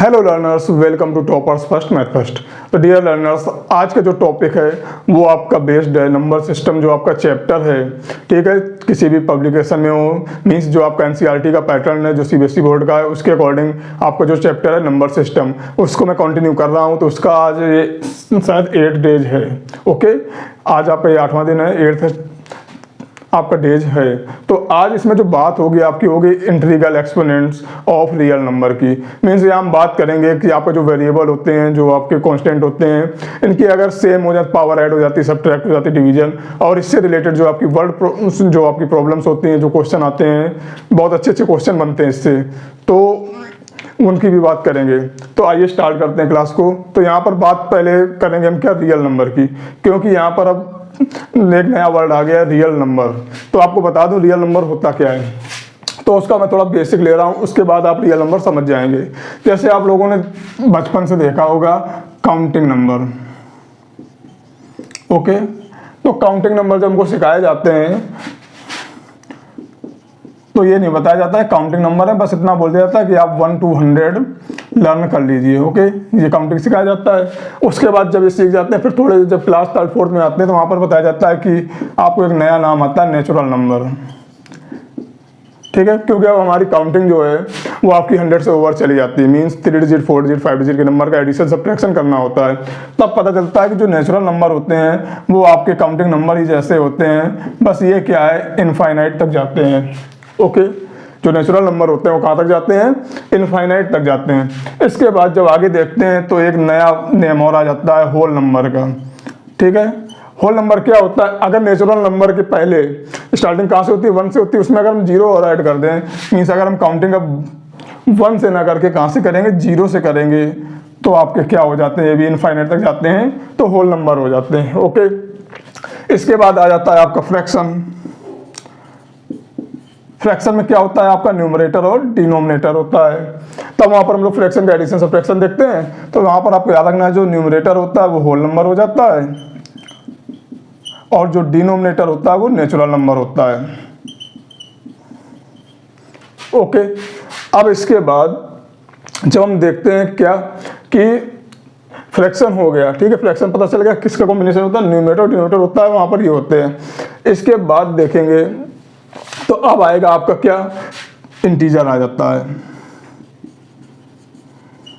Hello learners, welcome to toppers first math first. तो dear learners, आज का जो टॉपिक है वो आपका बेस्ड है नंबर सिस्टम, जो आपका चैप्टर है। ठीक है, किसी भी पब्लिकेशन में हो, मीन्स जो आपका एनसीईआरटी का पैटर्न है, जो सीबीएसई बोर्ड का है, उसके अकॉर्डिंग आपका जो चैप्टर है नंबर सिस्टम, उसको मैं कंटिन्यू कर रहा हूँ। तो उसका आज ये शायद 8 डेज है। ओके, आज आपका ये 8वां दिन है, 8th आपका डेज है। तो आज इसमें जो बात होगी आपकी होगी integral exponents of real number की। मीन्स यहाँ हम बात करेंगे कि आपका जो वेरिएबल होते हैं, जो आपके कांस्टेंट होते हैं, इनकी अगर सेम हो जाती, पावर ऐड हो जाती, सब्ट्रैक्ट हो जाती, डिवीजन, और इससे रिलेटेड जो आपकी जो आपकी प्रॉब्लम्स होती हैं, जो क्वेश्चन आते हैं, बहुत अच्छे अच्छे क्वेश्चन बनते हैं इससे, तो उनकी भी बात करेंगे। तो आइए स्टार्ट करते हैं क्लास को। तो यहाँ पर बात पहले करेंगे हम क्या, रियल नंबर की, क्योंकि यहाँ पर अब एक नया वर्ड आ गया रियल नंबर। तो आपको बता दूं रियल नंबर होता क्या है, तो उसका मैं थोड़ा बेसिक ले रहा हूं, उसके बाद आप रियल नंबर समझ जाएंगे। जैसे आप लोगों ने बचपन से देखा होगा काउंटिंग नंबर। ओके, तो काउंटिंग नंबर जब हमको सिखाए जाते हैं तो ये नहीं बताया जाता है काउंटिंग नंबर है, बस इतना बोल दिया जाता है कि आप 1 to 100 लर्न कर लीजिए। ओके, ये काउंटिंग सिखाया जाता है। उसके बाद जब ये सीख जाते हैं, फिर थोड़े जब क्लास 3rd 4th में आते हैं, तो वहाँ पर बताया जाता है कि आपको एक नया नाम आता है नेचुरल नंबर। ठीक है, क्योंकि अब हमारी काउंटिंग जो है वो आपकी 100 से ओवर चली जाती है। मीन्स 3 डिजिट 4 डिजिट 5 डिजिट के नंबर का एडिशन सब्ट्रैक्शन करना होता है। तब पता चलता है कि जो नेचुरल नंबर होते हैं वो आपके काउंटिंग नंबर ही जैसे होते हैं, बस ये क्या है, इनफाइनाइट तक जाते हैं। ओके, जो नेचुरल नंबर होते हैं वो कहाँ तक जाते हैं, इनफाइनाइट तक जाते हैं। इसके बाद जब आगे देखते हैं तो एक नया नेम और आ जाता है होल नंबर का। ठीक है, होल नंबर क्या होता है, अगर नेचुरल नंबर के पहले स्टार्टिंग कहाँ से होती है, 1 से होती है, उसमें अगर हम 0 और ऐड कर दें, मीन्स अगर हम काउंटिंग अब 1 से ना करके कहाँ से करेंगे, 0 से करेंगे, तो आपके क्या हो जाते हैं, ये भी इनफाइनाइट तक जाते हैं, तो होल नंबर हो जाते हैं। ओके, इसके बाद आ जाता है आपका फ्रैक्शन। फ्रैक्शन में क्या होता है, आपका न्यूमरेटर और डिनोमिनेटर होता है। तब वहां पर हम लोग फ्रैक्शन का एडिशन सब्ट्रैक्शन देखते हैं, तो वहां पर आपको याद रखना है जो न्यूमरेटर होता है वो होल नंबर हो जाता है, और जो डिनोमिनेटर होता है वो नेचुरल नंबर होता है। ओके, अब इसके बाद जब हम देखते हैं क्या कि फ्रैक्शन हो गया, ठीक है, फ्रैक्शन पता चल गया किसका कॉम्बिनेशन होता है, न्यूमरेटर डिनोमिनेटर होता है, वहां पर ये होते हैं। इसके बाद देखेंगे तो अब आएगा आपका क्या, इंटीजर आ जाता है।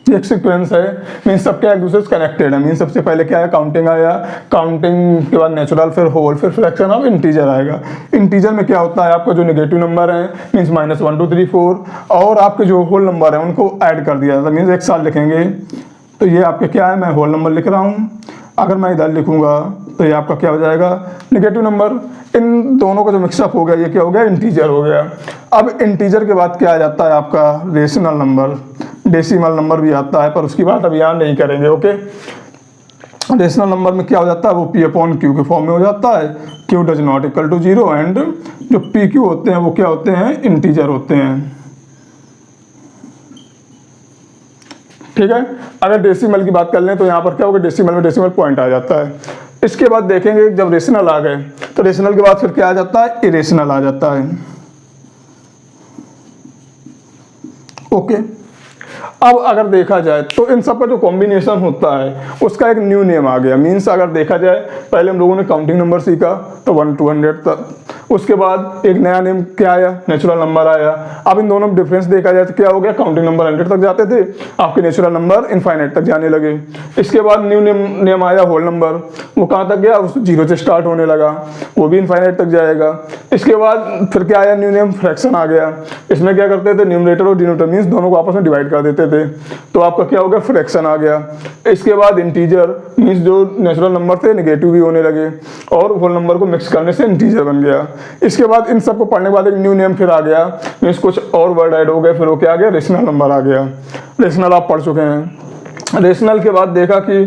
एक सीक्वेंस है, मीन्स सब क्या एक दूसरे से कनेक्टेड है। मीन्स सबसे पहले क्या है, काउंटिंग आया, काउंटिंग के बाद नेचुरल, फिर होल, फिर फ्रैक्शन, अब इंटीजर आएगा। इंटीजर में क्या होता है, आपका जो नेगेटिव नंबर है, मीन्स -1 2 3 4, और आपके जो होल नंबर है उनको ऐड कर दिया जाता है। मीन्स एक साथ लिखेंगे तो ये आपके क्या है, मैं होल नंबर लिख रहा हूँ। अगर मैं इधर लिखूंगा तो ये आपका क्या हो जाएगा, नेगेटिव नंबर। इन दोनों का जो मिक्सअप हो गया, ये क्या हो गया, इंटीजर हो गया। अब इंटीजर के बाद क्या आ जाता है आपका, रेशनल नंबर। डेसिमल नंबर भी आता है, पर उसकी बात अब यहाँ नहीं करेंगे। ओके, रेशनल नंबर में क्या हो जाता है, वो P/Q के फॉर्म में हो जाता है। Q does not equal to 0, and जो PQ होते हैं वो क्या होते हैं, इंटीजर होते हैं। ठीक है, अगर डेसिमल की बात कर लें तो यहाँ पर क्या होगा, डेसिमल में डेसिमल पॉइंट आ जाता है। इसके बाद देखेंगे जब रेशनल आ गए तो रेशनल के बाद फिर क्या आ जाता है, इरेशनल आ जाता है। ओके, अब अगर देखा जाए तो इन सब का जो कॉम्बिनेशन होता है उसका एक न्यू नेम आ गया। मीन्स अगर देखा जाए, पहले हम लोगों ने काउंटिंग नंबर सीखा तो 1 to 100 तक, उसके बाद एक नया नेम क्या आया, नेचुरल नंबर आया। अब इन दोनों में डिफरेंस देखा जाए तो क्या हो गया, काउंटिंग नंबर 100 तक जाते थे, आपके नेचुरल नंबर इनफाइनाइट तक जाने लगे। इसके बाद न्यू नेम आया होल नंबर, वो कहाँ तक गया, उस 0 से स्टार्ट होने लगा, वो भी इनफाइनाइट तक जाएगा। इसके बाद फिर क्या आया, न्यू नेम फ्रैक्शन आ गया। इसमें क्या करते थे, न्यूमरेटर और डिनोमिनेटर मीन्स दोनों को आपस में डिवाइड कर देते थे, तो आपका क्या हो गया, फ्रैक्शन आ गया। इसके बाद इंटीजर मीन्स जो नेचुरल नंबर थे नेगेटिव भी होने लगे, और होल नंबर को मिक्स करने से इंटीजर बन गया। इसके बाद इन सबको पढ़ने के बाद एक न्यू नेम फिर आ गया, मीन्स कुछ और वर्ड ऐड हो गए, फिर वो क्या आ गया, रेशनल नंबर आ गया। रेशनल आप पढ़ चुके हैं। रेशनल के बाद देखा कि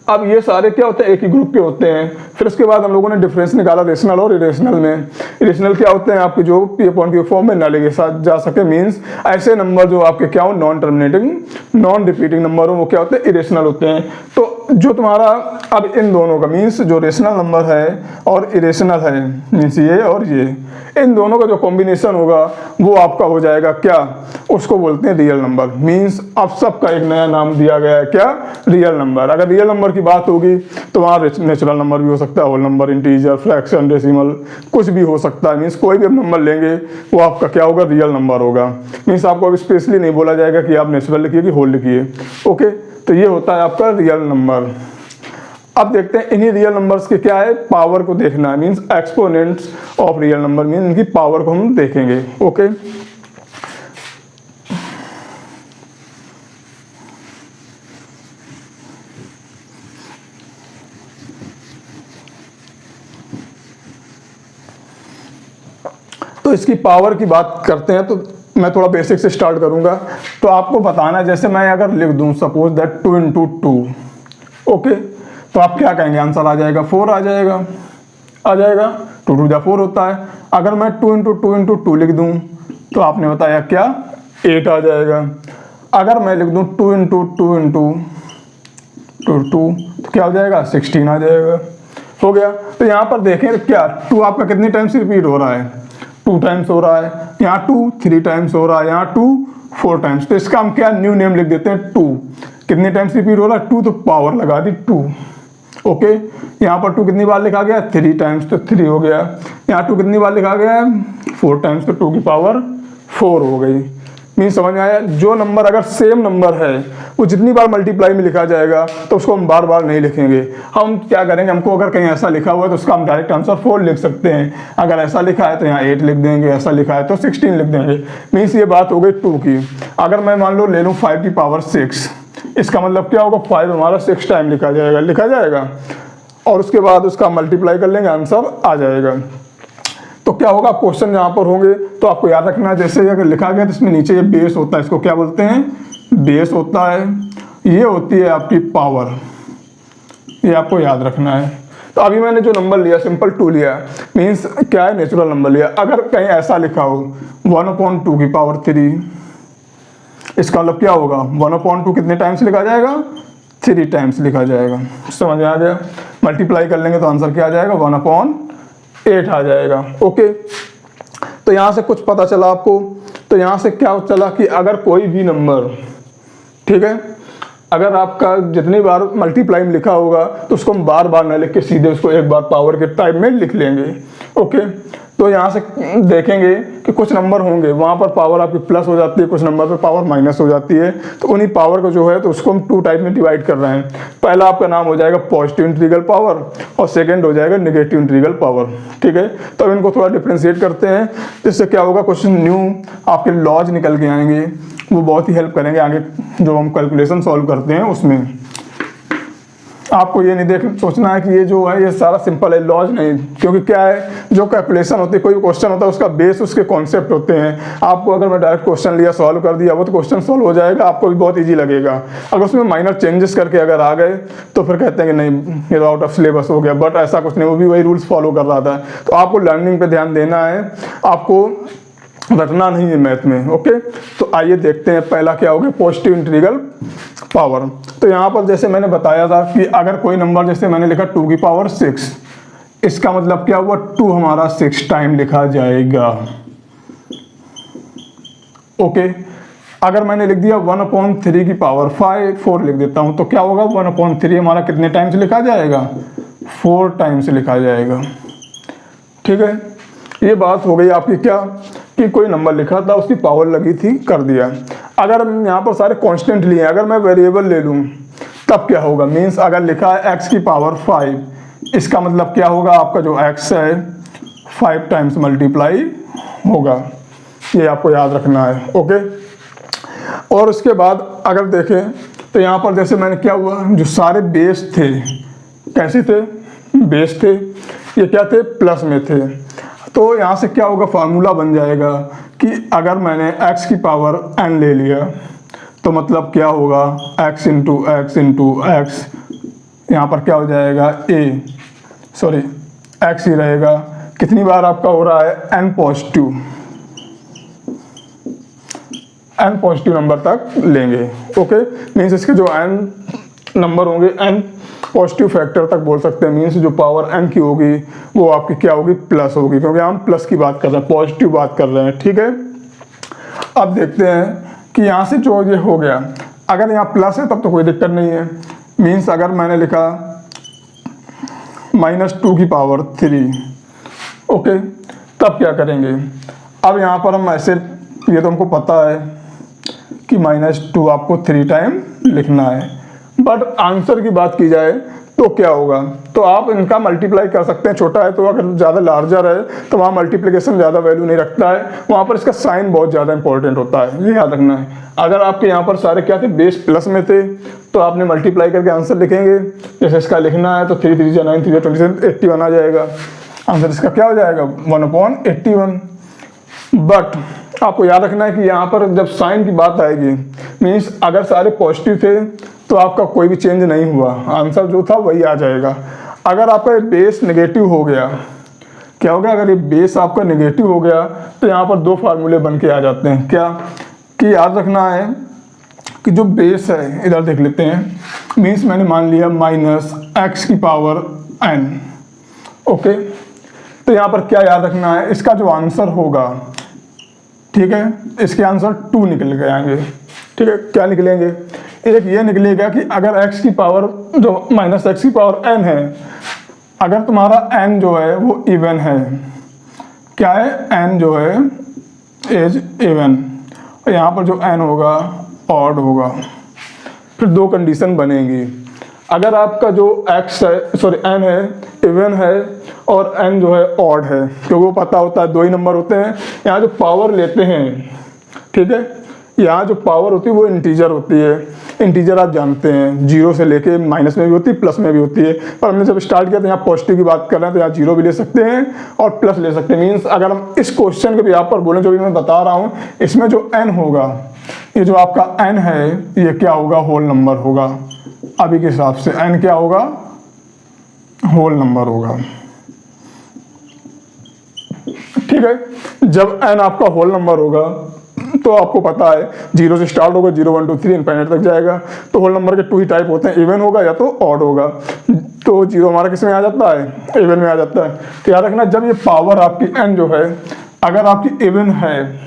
अब ये सारे क्या होते हैं, एक ही ग्रुप के होते हैं। फिर उसके बाद हम लोगों ने डिफरेंस निकाला रेशनल और इरेशनल में। इरेशनल क्या होते हैं, आपके जो पी अपॉन क्यू फॉर्म में ना लेके साथ जा सके, मीन्स ऐसे नंबर जो आपके क्या हो, non terminating non repeating number हो, वो क्या होते हैं, इरेशनल होते हैं। तो जो तुम्हारा अब इन दोनों का मीन्स जो रेशनल नंबर है और इरेशनल है, मीन्स ये और ये, इन दोनों का जो कॉम्बिनेशन होगा वो आपका हो जाएगा क्या, उसको बोलते हैं रियल नंबर। मीन्स अब सबका एक नया नाम दिया गया है, क्या, रियल नंबर। अगर रियल नंबर की बात होगी तो वहाँ नेचुरल नंबर भी हो सकता है, whole number, integer, fraction, decimal, कुछ भी हो सकता है। मीन्स कोई भी नंबर लेंगे वो आपका क्या होगा, रियल नंबर होगा। मीन्स आपको अब स्पेशली नहीं बोला जाएगा कि आप नेचुरल लिखिए कि होल लिखिए। ओके, तो ये होता है आपका रियल नंबर। अब देखते हैं इन्हीं रियल नंबर्स के क्या है, पावर को देखना है। Means exponents of real number, means इनकी पावर को हम देखेंगे। ओके, तो इसकी पावर की बात करते हैं। तो मैं थोड़ा बेसिक से स्टार्ट करूंगा। तो आपको बताना, जैसे मैं अगर लिख दूं सपोज दैट 2 × 2, ओके, तो आप क्या कहेंगे, आंसर आ जाएगा 4 आ जाएगा, 2 × 4 होता है। अगर मैं 2 × 2 × 2 लिख दूं तो आपने बताया क्या, 8 आ जाएगा। अगर मैं लिख दूं 2 × 2 × 2 तो क्या हो जाएगा, 16 आ जाएगा। हो गया। तो यहाँ पर देखें क्या, 2 आपका कितनी टाइम्स रिपीट हो रहा है, 2 टाइम्स हो रहा है, यहाँ 2 3 टाइम्स हो रहा है, यहाँ 2 4 टाइम्स। तो इसका हम क्या न्यू नेम लिख देते हैं 2। कितने टाइम्स रिपीट हो रहा है, 2, तो पावर लगा दी 2। ओके, यहाँ पर 2 कितनी बार लिखा गया, 3 टाइम्स, तो 3 हो गया। यहाँ 2 कितनी बार लिखा गया है, 4 टाइम्स, तो 2 की पावर 4 हो गई। मीन्स समझ में आया। जो नंबर अगर सेम नंबर है वो जितनी बार मल्टीप्लाई में लिखा जाएगा तो उसको हम बार बार नहीं लिखेंगे। हम क्या करेंगे, हमको अगर कहीं ऐसा लिखा हुआ है तो उसका हम डायरेक्ट आंसर 4 लिख सकते हैं। अगर ऐसा लिखा है तो यहाँ 8 लिख देंगे, ऐसा लिखा है तो 16 लिख देंगे। मीन्स ये बात हो गई 2 की। अगर मैं मान लो ले लूँ 5 की पावर 6, इसका मतलब क्या होगा, 5 हमारा 6 टाइम लिखा जाएगा और उसके बाद उसका मल्टीप्लाई कर लेंगे, आंसर आ जाएगा। तो क्या होगा, क्वेश्चन जहाँ पर होंगे तो आपको याद रखना है, जैसे अगर लिखा गया तो इसमें नीचे ये बेस होता है, इसको क्या बोलते हैं, बेस होता है। ये होती है आपकी पावर, ये आपको याद रखना है। तो अभी मैंने जो नंबर लिया सिंपल 2 लिया, मीन्स क्या है, नेचुरल नंबर लिया। अगर कहीं ऐसा लिखा हो 1/2 की पावर 3, इसका मतलब क्या होगा, 1/2 कितने टाइम्स लिखा जाएगा, 3 टाइम्स लिखा जाएगा। समझ में आ गया। मल्टीप्लाई कर लेंगे तो आंसर क्या आ जाएगा, 1/8 आ जाएगा। ओके, तो यहाँ से कुछ पता चला आपको। तो यहाँ से क्या चला कि अगर कोई भी नंबर, ठीक है, अगर आपका जितनी बार मल्टीप्लाई में लिखा होगा तो उसको हम बार बार ना लिख के सीधे उसको एक बार पावर के टाइप में लिख लेंगे। ओके, तो यहाँ से देखेंगे कि कुछ नंबर होंगे वहाँ पर पावर आपकी प्लस हो जाती है, कुछ नंबर पर पावर माइनस हो जाती है। तो उन्हीं पावर को जो है तो उसको हम 2 टाइप में डिवाइड कर रहे हैं। पहला आपका नाम हो जाएगा पॉजिटिव इंटीग्रल पावर और सेकंड हो जाएगा नेगेटिव इंटीग्रल पावर। ठीक है, तो इनको थोड़ा डिफ्रेंशिएट करते हैं, जिससे क्या होगा, कुछ न्यू आपके लॉज निकल के आएंगे, वो बहुत ही हेल्प करेंगे आगे जो हम कैलकुलेशन सॉल्व करते हैं उसमें। आपको ये नहीं सोचना है कि ये जो है ये सारा सिंपल है, लॉज नहीं, क्योंकि क्या है, जो कैलकुलेशन होती है, कोई क्वेश्चन होता है उसका बेस उसके कॉन्सेप्ट होते हैं। आपको अगर मैं डायरेक्ट क्वेश्चन लिया, सॉल्व कर दिया, वो तो क्वेश्चन सॉल्व हो जाएगा, आपको भी बहुत इजी लगेगा। अगर उसमें माइनर चेंजेस करके अगर आ गए तो फिर कहते हैं कि नहीं ये तो आउट ऑफ सिलेबस हो गया, बट ऐसा कुछ नहीं, वो भी वही रूल्स फॉलो कर रहा था। तो आपको लर्निंग पे ध्यान देना है, आपको रटना नहीं है मैथ में। ओके, तो आइए देखते हैं पहला क्या हो गया, पॉजिटिव इंटीग्रल पावर। तो यहाँ पर जैसे मैंने बताया था कि अगर कोई नंबर, जैसे मैंने लिखा 2 की पावर 6, इसका मतलब क्या हुआ, 2 हमारा 6 टाइम लिखा जाएगा। ओके, अगर मैंने लिख दिया 1/3 की पावर 4 लिख देता हूँ, तो क्या होगा, 1/3 हमारा कितने टाइम्स लिखा जाएगा, 4 टाइम्स लिखा जाएगा। ठीक है, ये बात हो गई आपकी क्या, कि कोई नंबर लिखा था उसकी पावर लगी थी, कर दिया। अगर हम यहाँ पर सारे कांस्टेंट लिए, अगर मैं वेरिएबल ले लूँ तब क्या होगा, मीन्स अगर लिखा है x की पावर 5, इसका मतलब क्या होगा, आपका जो x है 5 टाइम्स मल्टीप्लाई होगा। ये आपको याद रखना है। ओके, और उसके बाद अगर देखें तो यहाँ पर जैसे मैंने क्या हुआ, जो सारे बेस थे कैसे थे, बेस थे, ये क्या थे, प्लस में थे। तो यहाँ से क्या होगा, फार्मूला बन जाएगा कि अगर मैंने x की पावर n ले लिया तो मतलब क्या होगा, x इंटू x यहाँ पर क्या हो जाएगा x ही रहेगा। कितनी बार आपका हो रहा है n पॉजिटिव नंबर तक लेंगे। ओके, मीन्स इसके जो n नंबर होंगे n पॉजिटिव फैक्टर तक बोल सकते हैं। मीन्स जो पावर n की होगी वो आपकी क्या होगी, प्लस होगी, क्योंकि हम प्लस की बात कर रहे हैं, पॉजिटिव बात कर रहे हैं। ठीक है, अब देखते हैं कि यहाँ से जो ये हो गया, अगर यहाँ प्लस है तब तो कोई दिक्कत नहीं है। मीन्स अगर मैंने लिखा -2 की पावर 3, ओके, तब क्या करेंगे। अब यहाँ पर हम ऐसे, ये तो हमको पता है कि -2 आपको 3 टाइम लिखना है, बट आंसर की बात की जाए तो क्या होगा, तो आप इनका मल्टीप्लाई कर सकते हैं। छोटा है तो अगर ज़्यादा लार्जर है तो वहाँ मल्टीप्लिकेशन ज़्यादा वैल्यू नहीं रखता है, वहाँ पर इसका साइन बहुत ज़्यादा इंपॉर्टेंट होता है, ये याद रखना है। अगर आपके यहाँ पर सारे क्या थे, बेस प्लस में थे, तो आपने मल्टीप्लाई करके आंसर लिखेंगे। जैसे इसका लिखना है तो 3 3 9 3 27 81 आ जाएगा। आंसर इसका क्या हो जाएगा, 1/81। बट आपको याद रखना है कि यहाँ पर जब साइन की बात आएगी, मीन्स अगर सारे पॉजिटिव थे तो आपका कोई भी चेंज नहीं हुआ, आंसर जो था वही आ जाएगा। अगर आपका बेस नेगेटिव हो गया, क्या हो गया, अगर ये बेस आपका नेगेटिव हो गया तो यहाँ पर 2 फार्मूले बन के आ जाते हैं। क्या कि याद रखना है कि जो बेस है, इधर देख लेते हैं, मीन्स मैंने मान लिया -x की पावर n। ओके, तो यहाँ पर क्या याद रखना है, इसका जो आंसर होगा, ठीक है, इसके आंसर 2 निकल के आएंगे। ठीक है, क्या निकलेंगे, एक ये निकलेगा कि अगर x की पावर जो -x की पावर n है, अगर तुम्हारा n जो है वो इवन है, क्या है, n जो है इज इवन, और यहाँ पर जो n होगा ऑड होगा। फिर 2 कंडीशन बनेंगी। अगर आपका जो x है, n है, इवन है और n जो है ऑड है, क्योंकि वो पता होता है 2 ही नंबर होते हैं। यहाँ जो पावर लेते हैं, ठीक है, यहाँ जो पावर होती है वो इंटीजर होती है। इंटीजर आप जानते हैं 0 से लेके माइनस में भी होती है, प्लस में भी होती है। पर हमने जब स्टार्ट किया तो यहाँ पॉजिटिव की बात कर रहे हैं, तो यहाँ 0 भी ले सकते हैं और प्लस ले सकते हैं। मीन्स अगर हम इस क्वेश्चन को भी यहाँ पर बोलें, जो भी मैं बता रहा हूँ, इसमें जो n होगा, ये जो आपका n है, ये क्या होगा, होल नंबर होगा। अभी के हिसाब से n क्या होगा, होल नंबर होगा। ठीक है, जब n आपका होल नंबर होगा तो आपको पता है 0 से स्टार्ट होगा, 0 1 2 3 इनफाइनाइट तक जाएगा। तो होल नंबर के 2 ही टाइप होते हैं, इवन होगा या तो ऑड होगा। तो 0 हमारा किस में आ जाता है, इवन में आ जाता है। तो याद रखना, जब ये पावर आपकी n जो है, अगर आपकी इवन है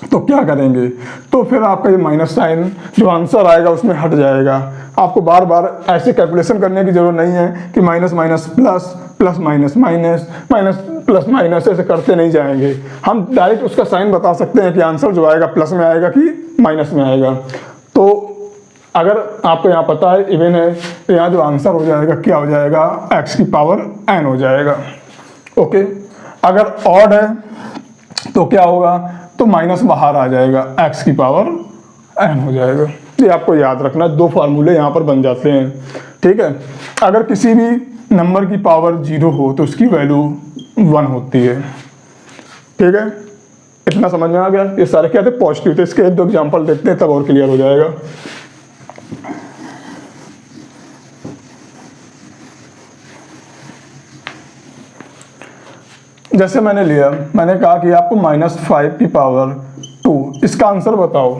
तो क्या करेंगे, तो फिर आपका ये माइनस साइन जो आंसर आएगा उसमें हट जाएगा। आपको बार बार ऐसे कैलकुलेशन करने की जरूरत नहीं है कि minus minus plus, plus minus minus, minus plus minus, ऐसे करते नहीं जाएंगे। हम डायरेक्ट उसका साइन बता सकते हैं कि आंसर जो आएगा प्लस में आएगा कि माइनस में आएगा। तो अगर आपको यहाँ पता है इवन है, तो यहाँ जो आंसर हो जाएगा क्या हो जाएगा, x की पावर n हो जाएगा। ओके, अगर ऑड है तो क्या होगा, तो माइनस बाहर आ जाएगा, x की पावर n हो जाएगा। ये आपको याद रखना, 2 फार्मूले यहाँ पर बन जाते हैं। ठीक है, अगर किसी भी नंबर की पावर 0 हो तो उसकी वैल्यू 1 होती है। ठीक है, इतना समझ में आ गया। ये सारे क्या थे, पॉजिटिव थे। इसके 1-2 एग्जाम्पल देखते हैं तब और क्लियर हो जाएगा। जैसे मैंने लिया, मैंने कहा कि आपको -5 की पावर 2, इसका आंसर बताओ।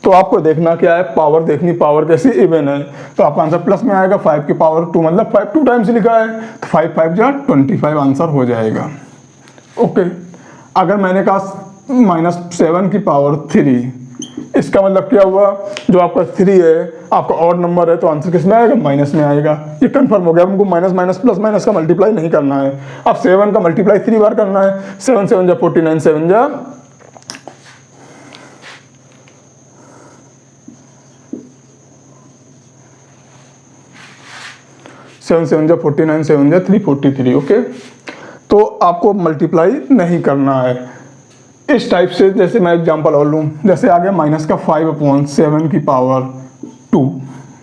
तो आपको देखना क्या है, पावर देखनी, पावर कैसी, इवन है, तो आपका आंसर प्लस में आएगा। 5 की पावर 2 मतलब 5 2 टाइम्स लिखा है, तो 5 5 जा 25 आंसर हो जाएगा। ओके, अगर मैंने कहा -7 की पावर 3, इसका मतलब क्या हुआ, जो आपका 3 है, आपका ऑड नंबर है, तो आंसर किस में आएगा, माइनस में आएगा। ये कंफर्म हो गया। हमको माइनस माइनस प्लस माइनस का मल्टीप्लाई नहीं करना है। अब 7 का मल्टीप्लाई 3 बार करना है। 7 7 जा 49, 7 जा 7 7 जा 49, 7 जा 343। ओके, तो आपको मल्टीप्लाई नहीं करना है इस टाइप से। जैसे मैं एग्जांपल और लूँ, जैसे आ गया -5/7 की पावर 2।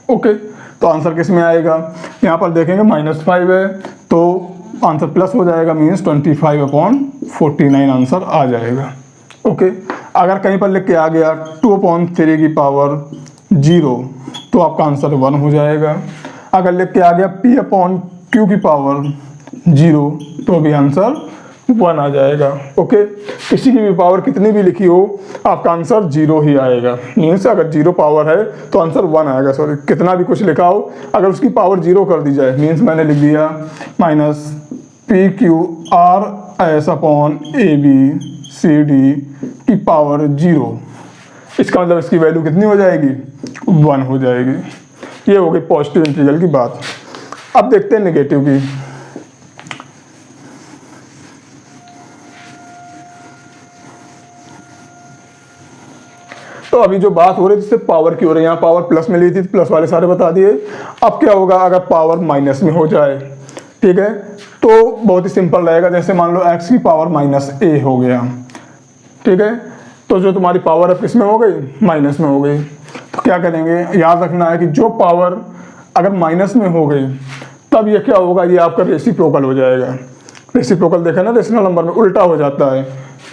ओके, तो आंसर किस में आएगा, यहाँ पर देखेंगे -5 है तो आंसर प्लस हो जाएगा, मीन्स 25/49 आंसर आ जाएगा। ओके, अगर कहीं पर लिख के आ गया 2/3 की पावर 0, तो आपका आंसर 1 हो जाएगा। अगर लिख के आ गया p अपॉन q की पावर 0 तो भी आंसर 1 आ जाएगा। ओके, किसी की भी पावर कितनी भी लिखी हो आपका आंसर 0 ही आएगा। मीन्स अगर 0 पावर है तो आंसर 1 आएगा। सॉरी, कितना भी कुछ लिखा हो अगर उसकी पावर 0 कर दी जाए, मीन्स मैंने लिख दिया minus P Q R S upon A B C D की पावर 0, इसका मतलब इसकी वैल्यू कितनी हो जाएगी? 1 हो जाएगी। ये हो गई पॉजिटिव इंटीग्रल की बात। अब देखते हैं नेगेटिव की। तो अभी जो बात हो रही थी सिर्फ पावर की हो रही है, यहाँ पावर प्लस में ली थी, प्लस वाले सारे बता दिए। अब क्या होगा अगर पावर माइनस में हो जाए? ठीक है, तो बहुत ही सिंपल रहेगा। जैसे मान लो x की पावर माइनस a हो गया, ठीक है, तो जो तुम्हारी पावर है किस में हो गई? माइनस में हो गई। तो क्या करेंगे, याद रखना है कि जो पावर अगर माइनस में हो गई तब ये क्या होगा, ये आपका रेसिप्रोकल हो जाएगा। रेसिप्रोकल देखा ना, रेशनल नंबर में उल्टा हो जाता है।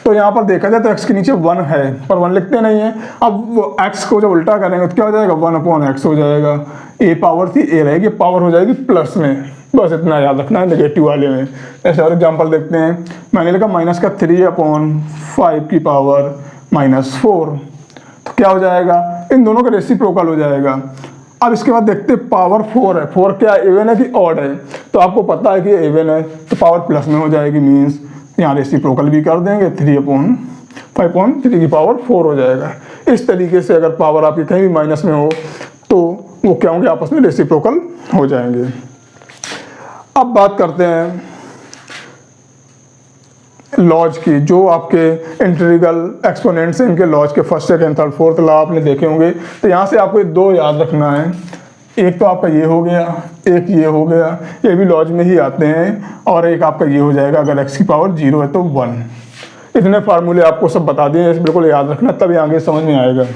तो यहाँ पर देखा जाए तो x के नीचे 1 है पर 1 लिखते नहीं है। अब वो x को जब उल्टा करेंगे तो क्या हो जाएगा? 1 अपॉन x हो जाएगा। a पावर थी, a रहेगी, पावर हो जाएगी प्लस में। बस इतना याद रखना है नेगेटिव वाले में। ऐसे और एग्जाम्पल देखते हैं। मैंने लिखा माइनस का 3 अपॉन 5 की पावर -4, तो क्या हो जाएगा? इन दोनों का रेसिप्रोकल हो जाएगा। अब इसके बाद देखते हैं पावर 4 है। 4 क्या इवन है कि ऑड है? तो आपको पता है कि इवन है तो पावर प्लस में हो जाएगी। मीन्स यहाँ रेसिप्रोकल भी कर देंगे, 3 अपॉन 5.3 की पावर 4 हो जाएगा। इस तरीके से अगर पावर आपकी कहीं भी माइनस में हो तो वो क्या होंगे? आपस में रेसिप्रोकल हो जाएंगे। अब बात करते हैं लॉज की। जो आपके इंटीग्रल एक्सपोनेंट्स हैं इनके लॉज के first, second, third, fourth law आपने देखे होंगे। तो यहाँ से आपको 2 याद रखना है। एक तो आपका ये हो गया, एक ये हो गया, ये भी लॉज में ही आते हैं। और एक आपका ये हो जाएगा अगर x की पावर 0 है तो 1। इतने फार्मूले आपको सब बता दिए, बिल्कुल याद रखना, तभी आगे समझ में आएगा।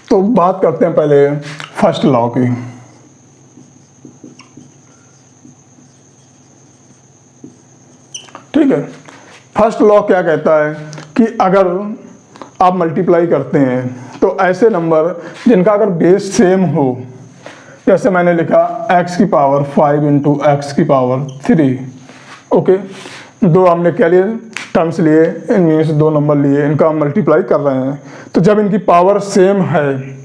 तो बात करते हैं पहले फर्स्ट लॉ की। ठीक है, फर्स्ट लॉ क्या कहता है कि अगर आप मल्टीप्लाई करते हैं तो ऐसे नंबर जिनका अगर बेस सेम हो, जैसे मैंने लिखा x की पावर 5 इंटू एक्स की पावर 3। ओके, दो हमने क्या लिए? टर्म्स लिए, इनमें से 2 नंबर लिए, इनका हम मल्टीप्लाई कर रहे हैं। तो जब इनकी पावर सेम है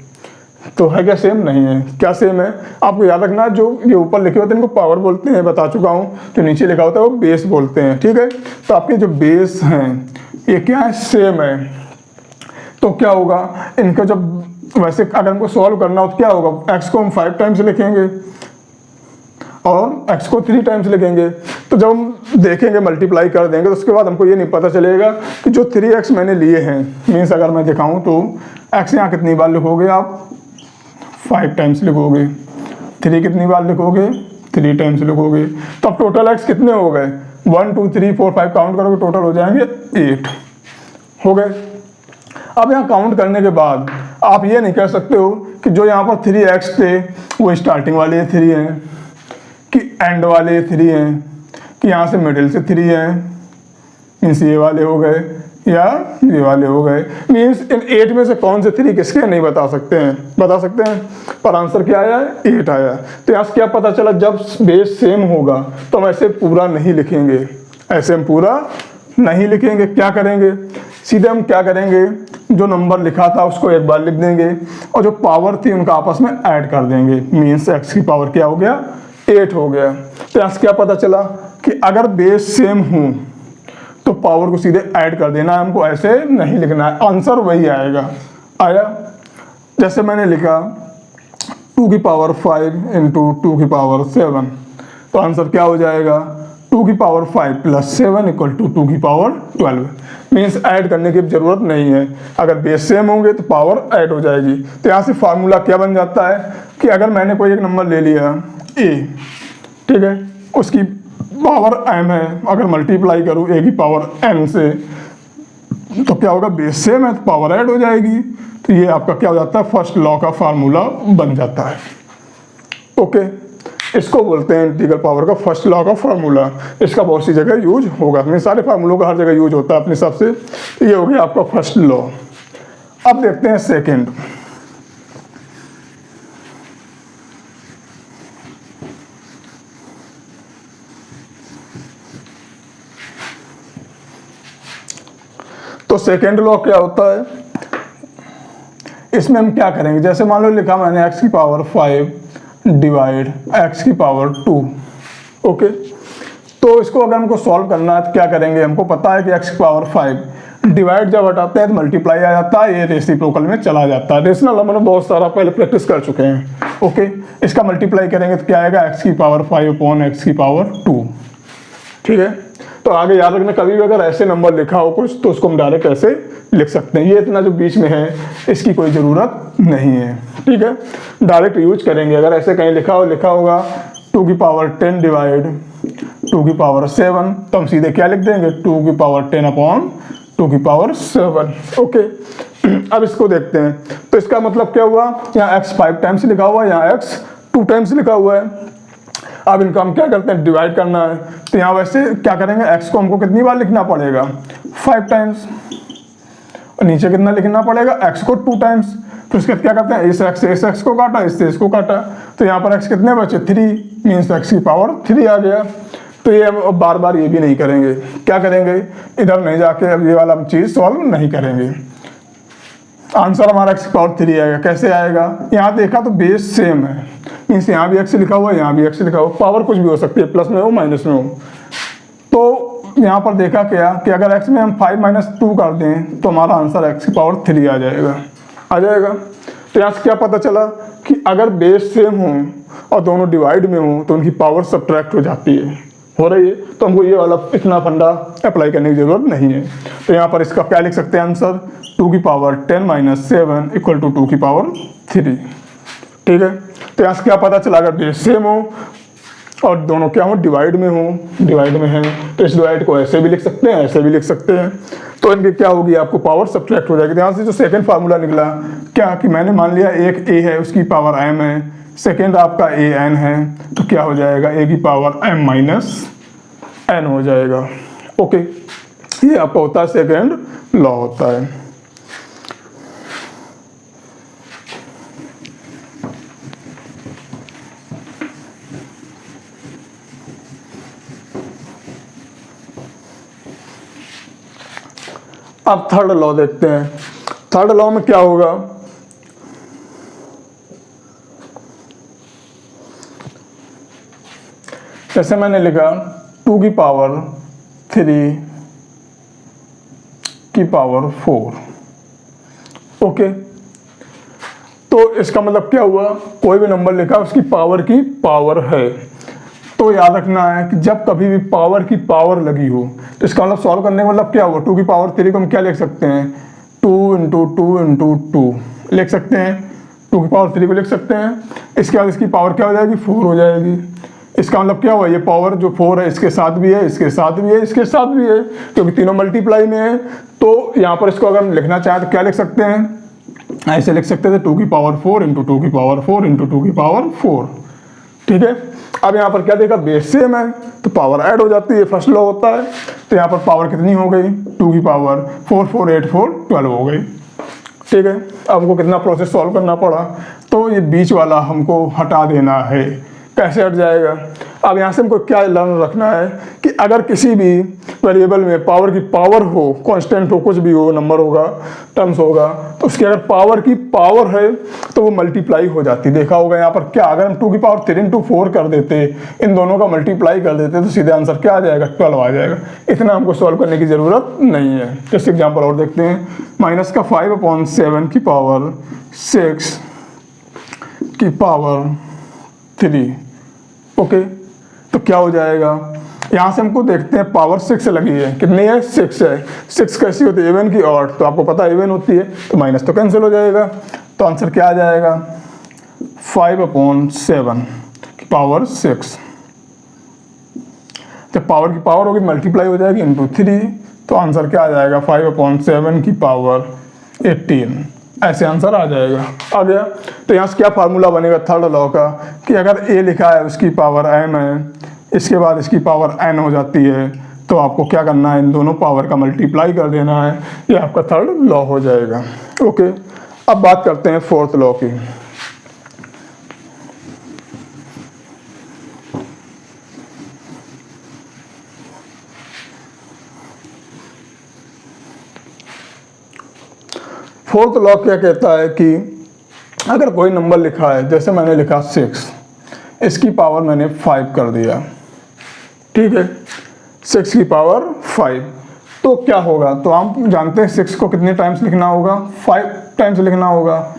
तो है क्या? सेम नहीं है। क्या सेम है? आपको याद रखना, जो ये ऊपर लिखे होते हैं इनको पावर बोलते हैं, बता चुका हूँ। जो नीचे लिखा होता है वो बेस बोलते हैं। ठीक है, तो आपके जो बेस हैं ये क्या है? सेम है। तो क्या होगा इनका? जब वैसे अगर हमको सॉल्व करना हो तो क्या होगा? x को हम 5 टाइम्स लिखेंगे और x को 3 टाइम्स लिखेंगे। तो जब हम देखेंगे मल्टीप्लाई कर देंगे तो उसके बाद हमको ये नहीं पता चलेगा कि जो 3x मैंने लिए हैं, मीन्स अगर मैं दिखाऊं तो x यहाँ कितनी बार लिखोगे आप? 5 टाइम्स लिखोगे। 3 कितनी बार लिखोगे? 3 टाइम्स लिखोगे। तो अब टोटल x कितने हो गए? 1 2 3 4 5 काउंट करोगे टोटल हो जाएंगे 8 हो गए। अब यहाँ काउंट करने के बाद आप ये नहीं कह सकते हो कि जो यहाँ पर 3x थे वो स्टार्टिंग वाले 3 हैं, कि एंड वाले 3 हैं, कि यहाँ से मिडिल से 3 हैं, मीन्स ये वाले हो गए या ये वाले हो गए। मीन्स इन 8 में से कौन से 3 किसके नहीं बता सकते हैं? बता सकते हैं, पर आंसर क्या आया है? 8 आया। तो यहाँ से क्या पता चला? जब बेस सेम होगा तो हम ऐसे पूरा नहीं लिखेंगे, ऐसे हम पूरा नहीं लिखेंगे। क्या करेंगे? सीधे हम क्या करेंगे? जो नंबर लिखा था उसको एक बार लिख देंगे और जो पावर थी उनका आपस में ऐड कर देंगे। मीन्स x की पावर क्या हो गया? 8 हो गया। तो यहाँ से क्या पता चला कि अगर बेस सेम हो तो पावर को सीधे ऐड कर देना है, हमको ऐसे नहीं लिखना है, आंसर वही आएगा। आया? जैसे मैंने लिखा 2 की पावर 5 इंटू 2 की पावर 7, तो आंसर क्या हो जाएगा? 2 की पावर 5 प्लस 7 इक्वल टू 2 की पावर 12। मीन्स ऐड करने की जरूरत नहीं है, अगर बेस सेम होंगे तो पावर ऐड हो जाएगी। तो यहाँ से फार्मूला क्या बन जाता है कि अगर मैंने कोई एक नंबर ले लिया a, ठीक है, उसकी पावर m है, अगर मल्टीप्लाई करूँ a की पावर n से तो क्या होगा? बेस सेम है तो पावर ऐड हो जाएगी। तो ये आपका क्या हो जाता है? फर्स्ट लॉ का फार्मूला बन जाता है। ओके, इसको बोलते हैं इंटीग्रल पावर का फर्स्ट लॉ का फार्मूला। इसका बहुत सी जगह यूज होगा, मैं सारे फार्मूलों का हर जगह यूज होता है अपने हिसाब से। ये हो गया आपका फर्स्ट लॉ। अब देखते हैं सेकंड। तो सेकेंड लॉ क्या होता है, इसमें हम क्या करेंगे, जैसे मान लो लिखा मैंने x की पावर 5 डिवाइड x की पावर 2। ओके, तो इसको अगर हमको सॉल्व करना है तो क्या करेंगे, हमको पता है कि x की पावर 5 डिवाइड जब हटाते हैं तो मल्टीप्लाई आ जाता है, ये रेसिप्रोकल में चला जाता है। रेशनल नंबर बहुत सारा पहले प्रैक्टिस कर चुके हैं। ओके, इसका मल्टीप्लाई करेंगे तो क्या आएगा, x की पावर 5 अपॉन x की पावर 2। ठीक है, तो आगे याद रखना, कभी भी अगर ऐसे नंबर लिखा हो कुछ तो उसको हम डायरेक्ट ऐसे लिख सकते हैं। ये इतना जो बीच में है इसकी कोई ज़रूरत नहीं है। ठीक है, डायरेक्ट यूज करेंगे। अगर ऐसे कहीं लिखा होगा 2 की पावर 10 डिवाइड 2 की पावर 7, तो हम सीधे क्या लिख देंगे, 2 की पावर 10 अपॉन 2 की पावर 7। ओके, अब इसको देखते हैं। तो इसका मतलब क्या हुआ, यहाँ x 5 टाइम्स लिखा हुआ है, यहाँ x 2 टाइम्स लिखा हुआ है। अब इनको हम क्या करते हैं, डिवाइड करना है। तो यहाँ वैसे क्या करेंगे, x को हमको कितनी बार लिखना पड़ेगा, 5 टाइम्स, और नीचे कितना लिखना पड़ेगा, x को 2 टाइम्स। तो इसके बाद क्या करते हैं, इस x को काटा, इससे इसको काटा, तो यहाँ पर x कितने बचे, 3, मीन्स x की पावर 3 आ गया। तो ये हम बार बार ये भी नहीं करेंगे, क्या करेंगे, इधर नहीं जाके अब ये वाला हम चीज़ सॉल्व नहीं करेंगे। आंसर हमारा x की पावर 3 आएगा। कैसे आएगा, यहाँ देखा तो बेस सेम है, मीन्स यहाँ भी x लिखा हुआ है, यहाँ भी x लिखा हुआ, पावर कुछ भी हो सकती है, प्लस में हो माइनस में हो। तो यहाँ पर देखा क्या कि अगर x में हम 5 - 2 कर दें तो हमारा आंसर x की पावर 3 आ जाएगा। तो यहाँ से क्या पता चला कि अगर बेस सेम हो और दोनों डिवाइड में हो तो उनकी पावर सब्ट्रैक्ट हो जाती है, हो रही है। तो हमको ये वाला इतना फंडा अप्लाई करने की जरूरत नहीं है। तो यहाँ पर इसका क्या लिख सकते हैं आंसर, 2 की पावर 10 - 7 इक्वल टू 2 की पावर 3। ठीक है, तो यहाँ से क्या पता चला, अगर बेस सेम हो और दोनों क्या हो, डिवाइड में है, तो इस डिवाइड को ऐसे भी लिख सकते हैं, ऐसे भी लिख सकते हैं। तो इनकी क्या होगी, आपको पावर सब्ट्रैक्ट हो जाएगी। तो यहाँ से जो सेकंड फार्मूला निकला क्या, कि मैंने मान लिया एक a है, उसकी पावर m है, सेकंड आपका a n है, तो क्या हो जाएगा, a की पावर m - n हो जाएगा। ओके, ये आपका होता है सेकंड लॉ होता है। अब थर्ड लॉ देखते हैं। थर्ड लॉ में क्या होगा, जैसे मैंने लिखा 2 की पावर 3 की पावर 4। ओके, तो इसका मतलब क्या हुआ, कोई भी नंबर लिखा उसकी पावर की पावर है। तो याद रखना है कि जब कभी भी पावर की पावर लगी हो तो इसका मतलब सॉल्व करने का मतलब क्या हुआ, 2 की पावर 3 को हम क्या लिख सकते हैं, 2 × 2 × 2 लिख सकते हैं, 2 की पावर 3 को लिख सकते हैं। इसके बाद इसकी पावर क्या हो जाएगी, 4 हो जाएगी। इसका मतलब क्या हुआ, ये पावर जो 4 है इसके साथ भी है, इसके साथ भी है, इसके साथ भी है, क्योंकि तीनों मल्टीप्लाई में है। तो यहाँ पर इसको अगर हम लिखना चाहें तो क्या लिख सकते हैं, ऐसे लिख सकते थे, 2 की पावर 4 × 2 की पावर 4 × 2 की पावर 4। ठीक है, अब यहाँ पर क्या देखा, बेस सेम है तो पावर ऐड हो जाती है, फर्स्ट लॉ होता है। तो यहाँ पर पावर कितनी हो गई, 2 की पावर 4 4 8 4 12 हो गई। ठीक है, अब हमको कितना प्रोसेस सॉल्व करना पड़ा, तो ये बीच वाला हमको हटा देना है। कैसे हट जाएगा, अब यहाँ से हमको क्या लर्न रखना है कि अगर किसी भी वेरिएबल में पावर की पावर हो, कांस्टेंट हो, कुछ भी हो, नंबर होगा, टर्म्स होगा, तो उसकी अगर पावर की पावर है तो वो मल्टीप्लाई हो जाती। देखा होगा यहाँ पर क्या, अगर हम 2 की पावर 3 × 4 कर देते, इन दोनों का मल्टीप्लाई कर देते, तो सीधे आंसर क्या आ जाएगा, 12 आ जाएगा। इतना हमको सॉल्व करने की ज़रूरत नहीं है। जैसे एग्जाम्पल और देखते हैं, -5/7 की पावर 6 की पावर 3। ओके, तो क्या हो जाएगा, यहाँ से हमको देखते हैं पावर 6 लगी है, कितनी है, 6 है। 6 कैसी होती है, इवन की ऑड, तो आपको पता है इवन होती है, तो माइनस तो कैंसिल हो जाएगा। तो आंसर क्या आ जाएगा, 5/7 की पावर 6। जब पावर की पावर होगी मल्टीप्लाई हो जाएगी × 3, तो आंसर क्या आ जाएगा, 5/7 की पावर 18। ऐसे आंसर आ जाएगा। आ गया। तो यहाँ से क्या फार्मूला बनेगा थर्ड लॉ का, कि अगर a लिखा है उसकी पावर m है, इसके बाद इसकी पावर n हो जाती है, तो आपको क्या करना है, इन दोनों पावर का मल्टीप्लाई कर देना है, ये आपका थर्ड लॉ हो जाएगा। ओके, अब बात करते हैं फोर्थ लॉ की। फोर्थ लॉ क्या कहता है कि अगर कोई नंबर लिखा है, जैसे मैंने लिखा 6, इसकी पावर मैंने 5 कर दिया, ठीक है, 6 की पावर 5, तो क्या होगा, तो आप जानते हैं 6 को कितने टाइम्स लिखना होगा, 5 टाइम्स लिखना होगा।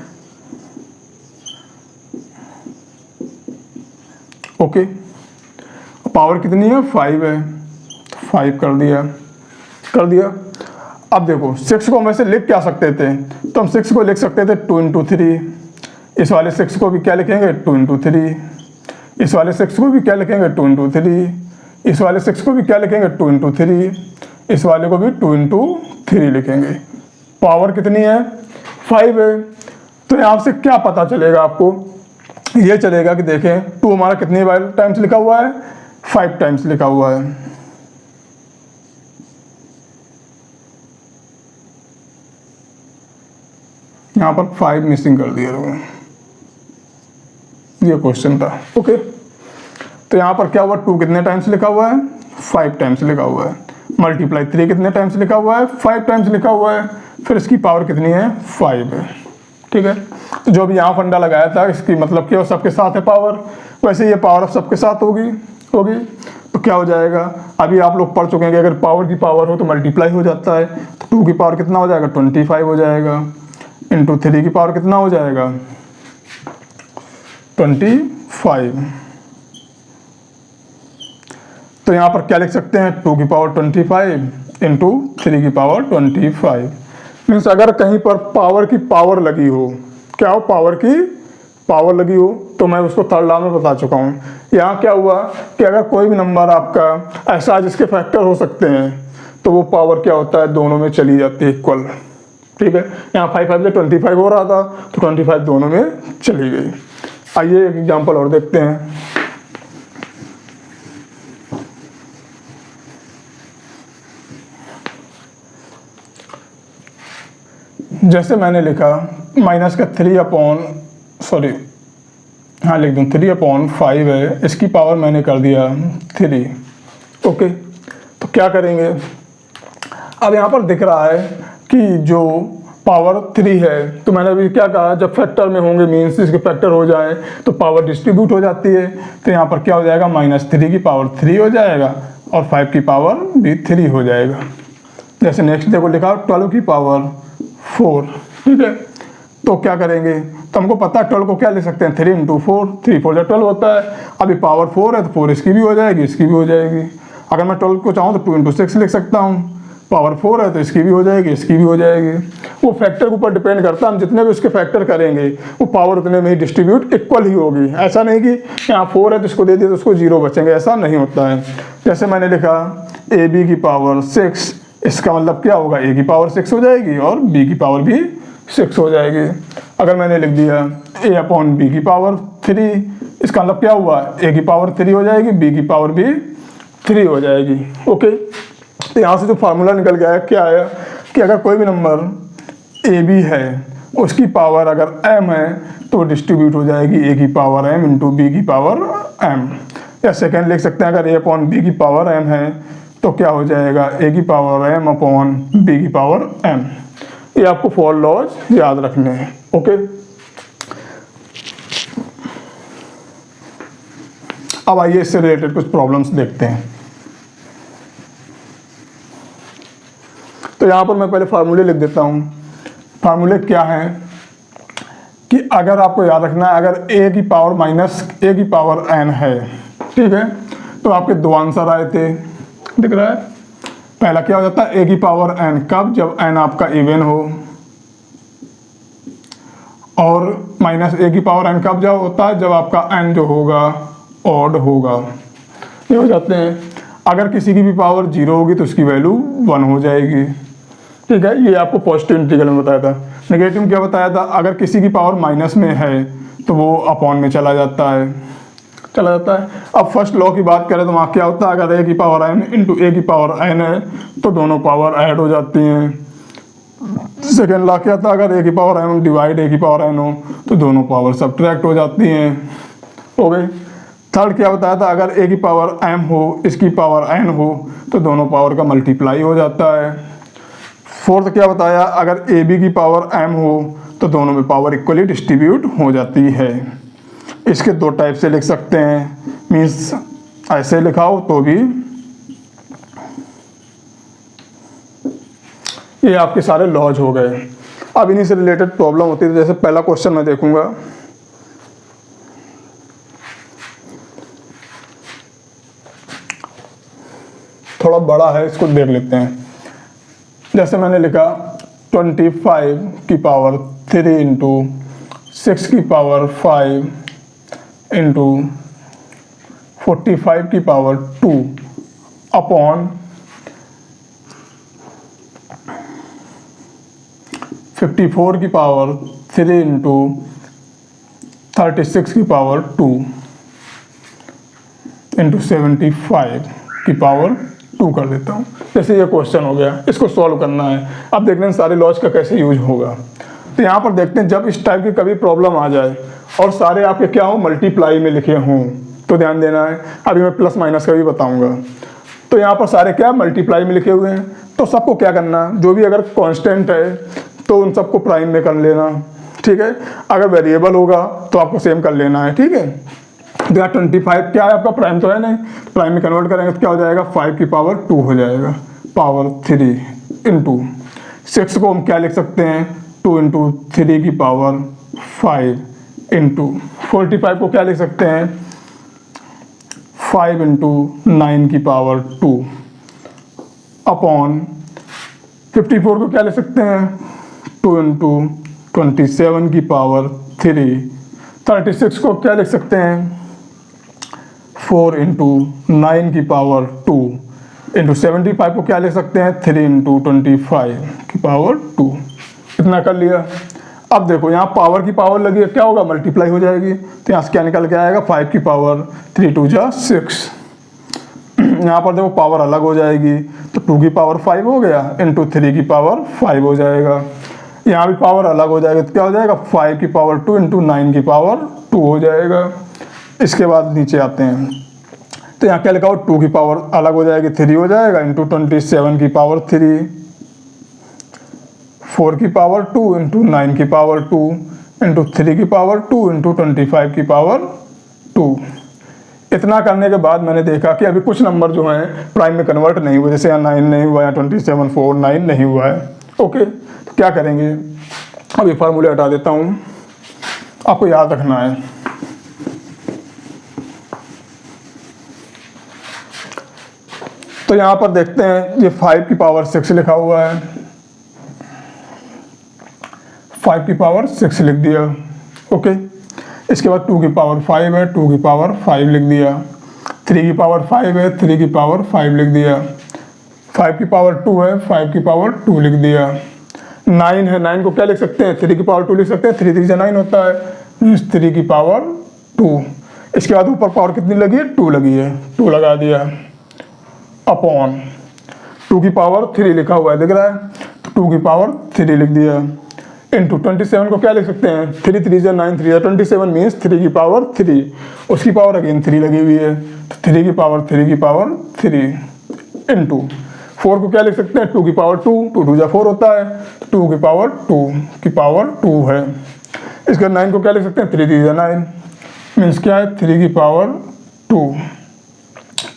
ओके, पावर कितनी है, 5 है, 5 कर दिया। अब देखो 6 को हम वैसे लिख क्या सकते थे, तो हम 6 को लिख सकते थे 2 इंटू 3, इस वाले 6 को भी क्या लिखेंगे 2 इंटू 3, इस वाले 6 को भी क्या लिखेंगे 2 इंटू 3, इस वाले 6 को भी क्या लिखेंगे 2 इंटू 3, इस वाले को भी 2 इंटू 3 लिखेंगे। पावर कितनी है, 5 है। तो यहाँ से क्या पता चलेगा आपको, ये चलेगा कि देखें 2 हमारा कितनी बार टाइम्स लिखा हुआ है, 5 टाइम्स लिखा हुआ है। यहाँ पर 5 मिसिंग कर दिया लोगों ने, ये क्वेश्चन था। ओके, तो यहाँ पर क्या हुआ, 2 कितने टाइम्स लिखा हुआ है, 5 टाइम्स लिखा हुआ है, मल्टीप्लाई 3 कितने टाइम्स लिखा हुआ है, 5 टाइम्स लिखा हुआ है, फिर इसकी पावर कितनी है, 5 है। ठीक है, तो जो भी यहाँ फंडा लगाया था, इसकी मतलब क्या, सबके साथ है पावर, वैसे ये पावर अब सबके साथ होगी। तो क्या हो जाएगा, अभी आप लोग पढ़ चुके हैं कि अगर पावर की पावर हो तो मल्टीप्लाई हो जाता है, तो 2 की पावर कितना हो जाएगा, 25 हो जाएगा, इंटू 3 की पावर कितना हो जाएगा, 25। तो यहाँ पर क्या लिख सकते हैं, 2 की पावर 25 इंटू 3 की पावर 25। मीन्स अगर कहीं पर पावर की पावर लगी हो, क्या हो, पावर की पावर लगी हो, तो मैं उसको थर्ड लॉ में बता चुका हूँ। यहाँ क्या हुआ कि अगर कोई भी नंबर आपका ऐसा है जिसके फैक्टर हो सकते हैं, तो वो पावर क्या होता है, दोनों में चली जाती है इक्वल। ठीक है, यहाँ 5 से 25 हो रहा था, तो 25 दोनों में चली गई। आइए एक एग्जांपल और देखते हैं। जैसे मैंने लिखा माइनस का 3/5 है, इसकी पावर मैंने कर दिया 3। ओके, तो क्या करेंगे, अब यहाँ पर दिख रहा है कि जो पावर 3 है, तो मैंने अभी क्या कहा, जब फैक्टर में होंगे मीन्स इसके फैक्टर हो जाए तो पावर डिस्ट्रीब्यूट हो जाती है। तो यहाँ पर क्या हो जाएगा, -3 की पावर 3 हो जाएगा और 5 की पावर भी 3 हो जाएगा। जैसे नेक्स्ट देखो लिखा 12 की पावर 4। ठीक है, तो क्या करेंगे, तो हमको पता है 12 को क्या लिख सकते हैं, 3 इंटू 4, 3 4 12 होता है। अभी पावर 4 है तो 4 इसकी भी हो जाएगी, इसकी भी हो जाएगी। अगर मैं 12 को चाहूँ तो 2 इंटू 6 लिख सकता हूँ, पावर 4 है तो इसकी भी हो जाएगी, इसकी भी हो जाएगी। वो फैक्टर के ऊपर डिपेंड करता है, हम जितने भी उसके फैक्टर करेंगे वो पावर उतने में ही डिस्ट्रीब्यूट इक्वल ही होगी। ऐसा नहीं कि यहाँ 4 है तो इसको दे दिया तो उसको 0 बचेंगे, ऐसा नहीं होता है। जैसे मैंने लिखा AB की पावर 6, इसका मतलब क्या होगा, A की पावर 6 हो जाएगी और B की पावर भी 6 हो जाएगी। अगर मैंने लिख दिया A/B की पावर 3, इसका मतलब क्या हुआ, A की पावर 3 हो जाएगी, B की पावर भी 3 हो जाएगी। ओके, तो यहाँ से जो फार्मूला निकल गया है, क्या है कि अगर कोई भी नंबर AB है, उसकी पावर अगर M है तो डिस्ट्रीब्यूट हो जाएगी A की पावर M इंटू B की पावर M। या सेकेंड लिख सकते हैं, अगर A/B की पावर M है तो क्या हो जाएगा, A की पावर M अपॉन B की पावर M। ये आपको 4 लॉज याद रखने हैं। ओके, अब आइए इससे रिलेटेड कुछ प्रॉब्लम्स देखते हैं। तो यहाँ पर मैं पहले फार्मूले लिख देता हूँ। फार्मूले क्या है कि अगर आपको याद रखना है, अगर A की पावर -A की पावर n है, ठीक है, तो आपके 2 आंसर आए थे, दिख रहा है। पहला क्या हो जाता है, A की पावर n कब, जब n आपका इवन हो, और -A की पावर n कब जब होता है, जब आपका n जो होगा ऑड होगा। ये हो जाते हैं। अगर किसी की भी पावर 0 होगी तो उसकी वैल्यू 1 हो जाएगी। ठीक है, ये आपको पॉजिटिव इंटीग्रल में बताया था। नेगेटिव में क्या बताया था, अगर किसी की पावर माइनस में है तो वो अपॉन में चला जाता है। अब फर्स्ट लॉ की बात करें तो वहाँ क्या होता है, अगर a की पावर n इंटू ए की पावर n है तो दोनों पावर ऐड हो जाती हैं। सेकेंड लॉ क्या था, अगर a की पावर m डिवाइड a की पावर n हो तो दोनों पावर सब्ट्रैक्ट हो जाती हैं। हो गई। थर्ड क्या बताया था, अगर a की पावर m हो इसकी पावर n हो तो दोनों पावर का मल्टीप्लाई हो जाता है। फोर्थ क्या बताया, अगर ए बी की पावर m हो तो दोनों में पावर इक्वली डिस्ट्रीब्यूट हो जाती है। इसके दो टाइप से लिख सकते हैं, मीन्स ऐसे लिखाओ तो भी, ये आपके सारे लॉज हो गए। अब इन्हीं से रिलेटेड प्रॉब्लम होती है, जैसे पहला क्वेश्चन मैं देखूंगा, थोड़ा बड़ा है, इसको देख लेते हैं। जैसे मैंने लिखा 25 की पावर 3 इंटू 6 की पावर 5 इंटू 45 की पावर 2 अपॉन 54 की पावर 3 इंटू 36 की पावर 2 इंटू 75 की पावर 2 कर देता हूँ। जैसे ये क्वेश्चन हो गया, इसको सॉल्व करना है। अब देखते हैं सारे लॉज का कैसे यूज होगा। तो यहाँ पर देखते हैं, जब इस टाइप की कभी प्रॉब्लम आ जाए और सारे आपके क्या हो मल्टीप्लाई में लिखे हों तो ध्यान देना है। अभी मैं प्लस माइनस का भी बताऊंगा। तो यहाँ पर सारे क्या मल्टीप्लाई में लिखे हुए हैं, तो सबको क्या करना, जो भी अगर कांस्टेंट है तो उन सबको प्राइम में कर लेना। ठीक है, अगर वेरिएबल होगा तो आपको सेम कर लेना है। ठीक है, 25 क्या है आपका, प्राइम तो है नहीं, प्राइम में कन्वर्ट करेंगे तो क्या हो जाएगा, 5 की पावर 2 हो जाएगा, पावर 3 इंटू 6 को हम क्या लिख सकते हैं, 2 इंटू 3 की पावर 5 इंटू 45 को क्या लिख सकते हैं, 5 इंटू 9 की पावर 2 अपॉन 54 को क्या लिख सकते हैं, 2 इंटू 27 की पावर 3। 36 को क्या लिख सकते हैं, 4 इंटू 9 की पावर 2 इंटू 75 को क्या लिख सकते हैं, 3 इंटू 25 की पावर 2। इतना कर लिया। अब देखो यहाँ पावर की पावर लगी है, क्या होगा, मल्टीप्लाई हो जाएगी। तो यहाँ से क्या निकल के आएगा, 5 की पावर 3 2 जा 6। यहाँ पर देखो पावर अलग हो जाएगी, तो 2 की पावर 5 हो गया इंटू 3 की पावर 5 हो जाएगा। यहाँ भी पावर अलग हो जाएगा, तो क्या हो जाएगा, 5 की पावर 2 इंटू 9 की पावर 2 हो जाएगा। इसके बाद नीचे आते हैं, तो यहाँ क्या लिखा हो, 2 की पावर अलग हो जाएगी, 3 हो जाएगा इंटू 27 की पावर 3, 4 की पावर 2 इंटू 9 की पावर 2 इंटू 3 की पावर 2 इंटू 25 की पावर 2। इतना करने के बाद मैंने देखा कि अभी कुछ नंबर जो हैं प्राइम में कन्वर्ट नहीं हुए, जैसे यहाँ 9 नहीं हुआ, यहाँ 27 4 9 नहीं हुआ है। ओके, तो क्या करेंगे, अभी फार्मूले हटा देता हूँ, आपको याद रखना है। तो यहाँ पर देखते हैं, ये 5 की पावर 6 लिखा हुआ है, 5 की पावर 6 लिख दिया। ओके, इसके बाद 2 की पावर 5 है, 2 की पावर 5 लिख दिया। 3 की पावर 5 है, 3 की पावर 5 लिख दिया। 5 की पावर 2 है, 5 की पावर 2 लिख दिया। 9 है, 9 को क्या लिख सकते हैं, 3 की पावर 2 लिख सकते हैं, 3 3 9 होता है, मीन्स 3 की पावर 2। इसके बाद ऊपर पावर कितनी लगी है, 2 लगी है, 2 लगा दिया अपॉन 2 की पावर 3 लिखा हुआ है, दिख रहा है, तो 2 की पावर 3 लिख दिया इंटू 27 को क्या लिख सकते हैं, 3 3 जा 9 3 जा 27 मीन्स 3 की पावर 3, उसकी पावर अगेन 3 लगी हुई है, तो 3 की पावर 3 इंटू 4 को क्या लिख सकते हैं, 2 की पावर 2 2 2 जा 4 होता है, तो 2 की पावर 2 की पावर 2 है। इसके 9 को क्या लिख सकते हैं, 3 3 जा 9 मीन्स क्या है, 3 की पावर 2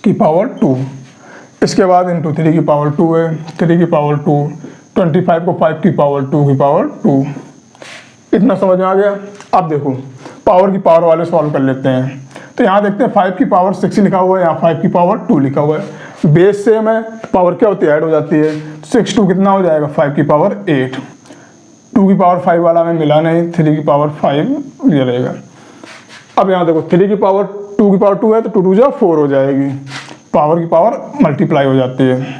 की पावर 2। इसके बाद इंटू 3 की पावर 2 है, 3 की पावर 2, 25 को 5 की पावर 2 की पावर 2। इतना समझ में आ गया। अब देखो पावर की पावर वाले सॉल्व कर लेते हैं। तो यहाँ देखते हैं 5 की पावर 6 लिखा हुआ है, यहाँ 5 की पावर 2 लिखा हुआ है। बेस सेम है, पावर क्या होती है, ऐड हो जाती है। 6 2 कितना हो जाएगा, 5 की पावर 8। 2 की पावर 5 वाला में मिला नहीं, 3 की पावर 5 ये रहेगा। अब यहाँ देखो 3 की पावर 2 की पावर 2 है, तो 2 2 जा 4 हो जाएगी, पावर की पावर मल्टीप्लाई हो जाती है।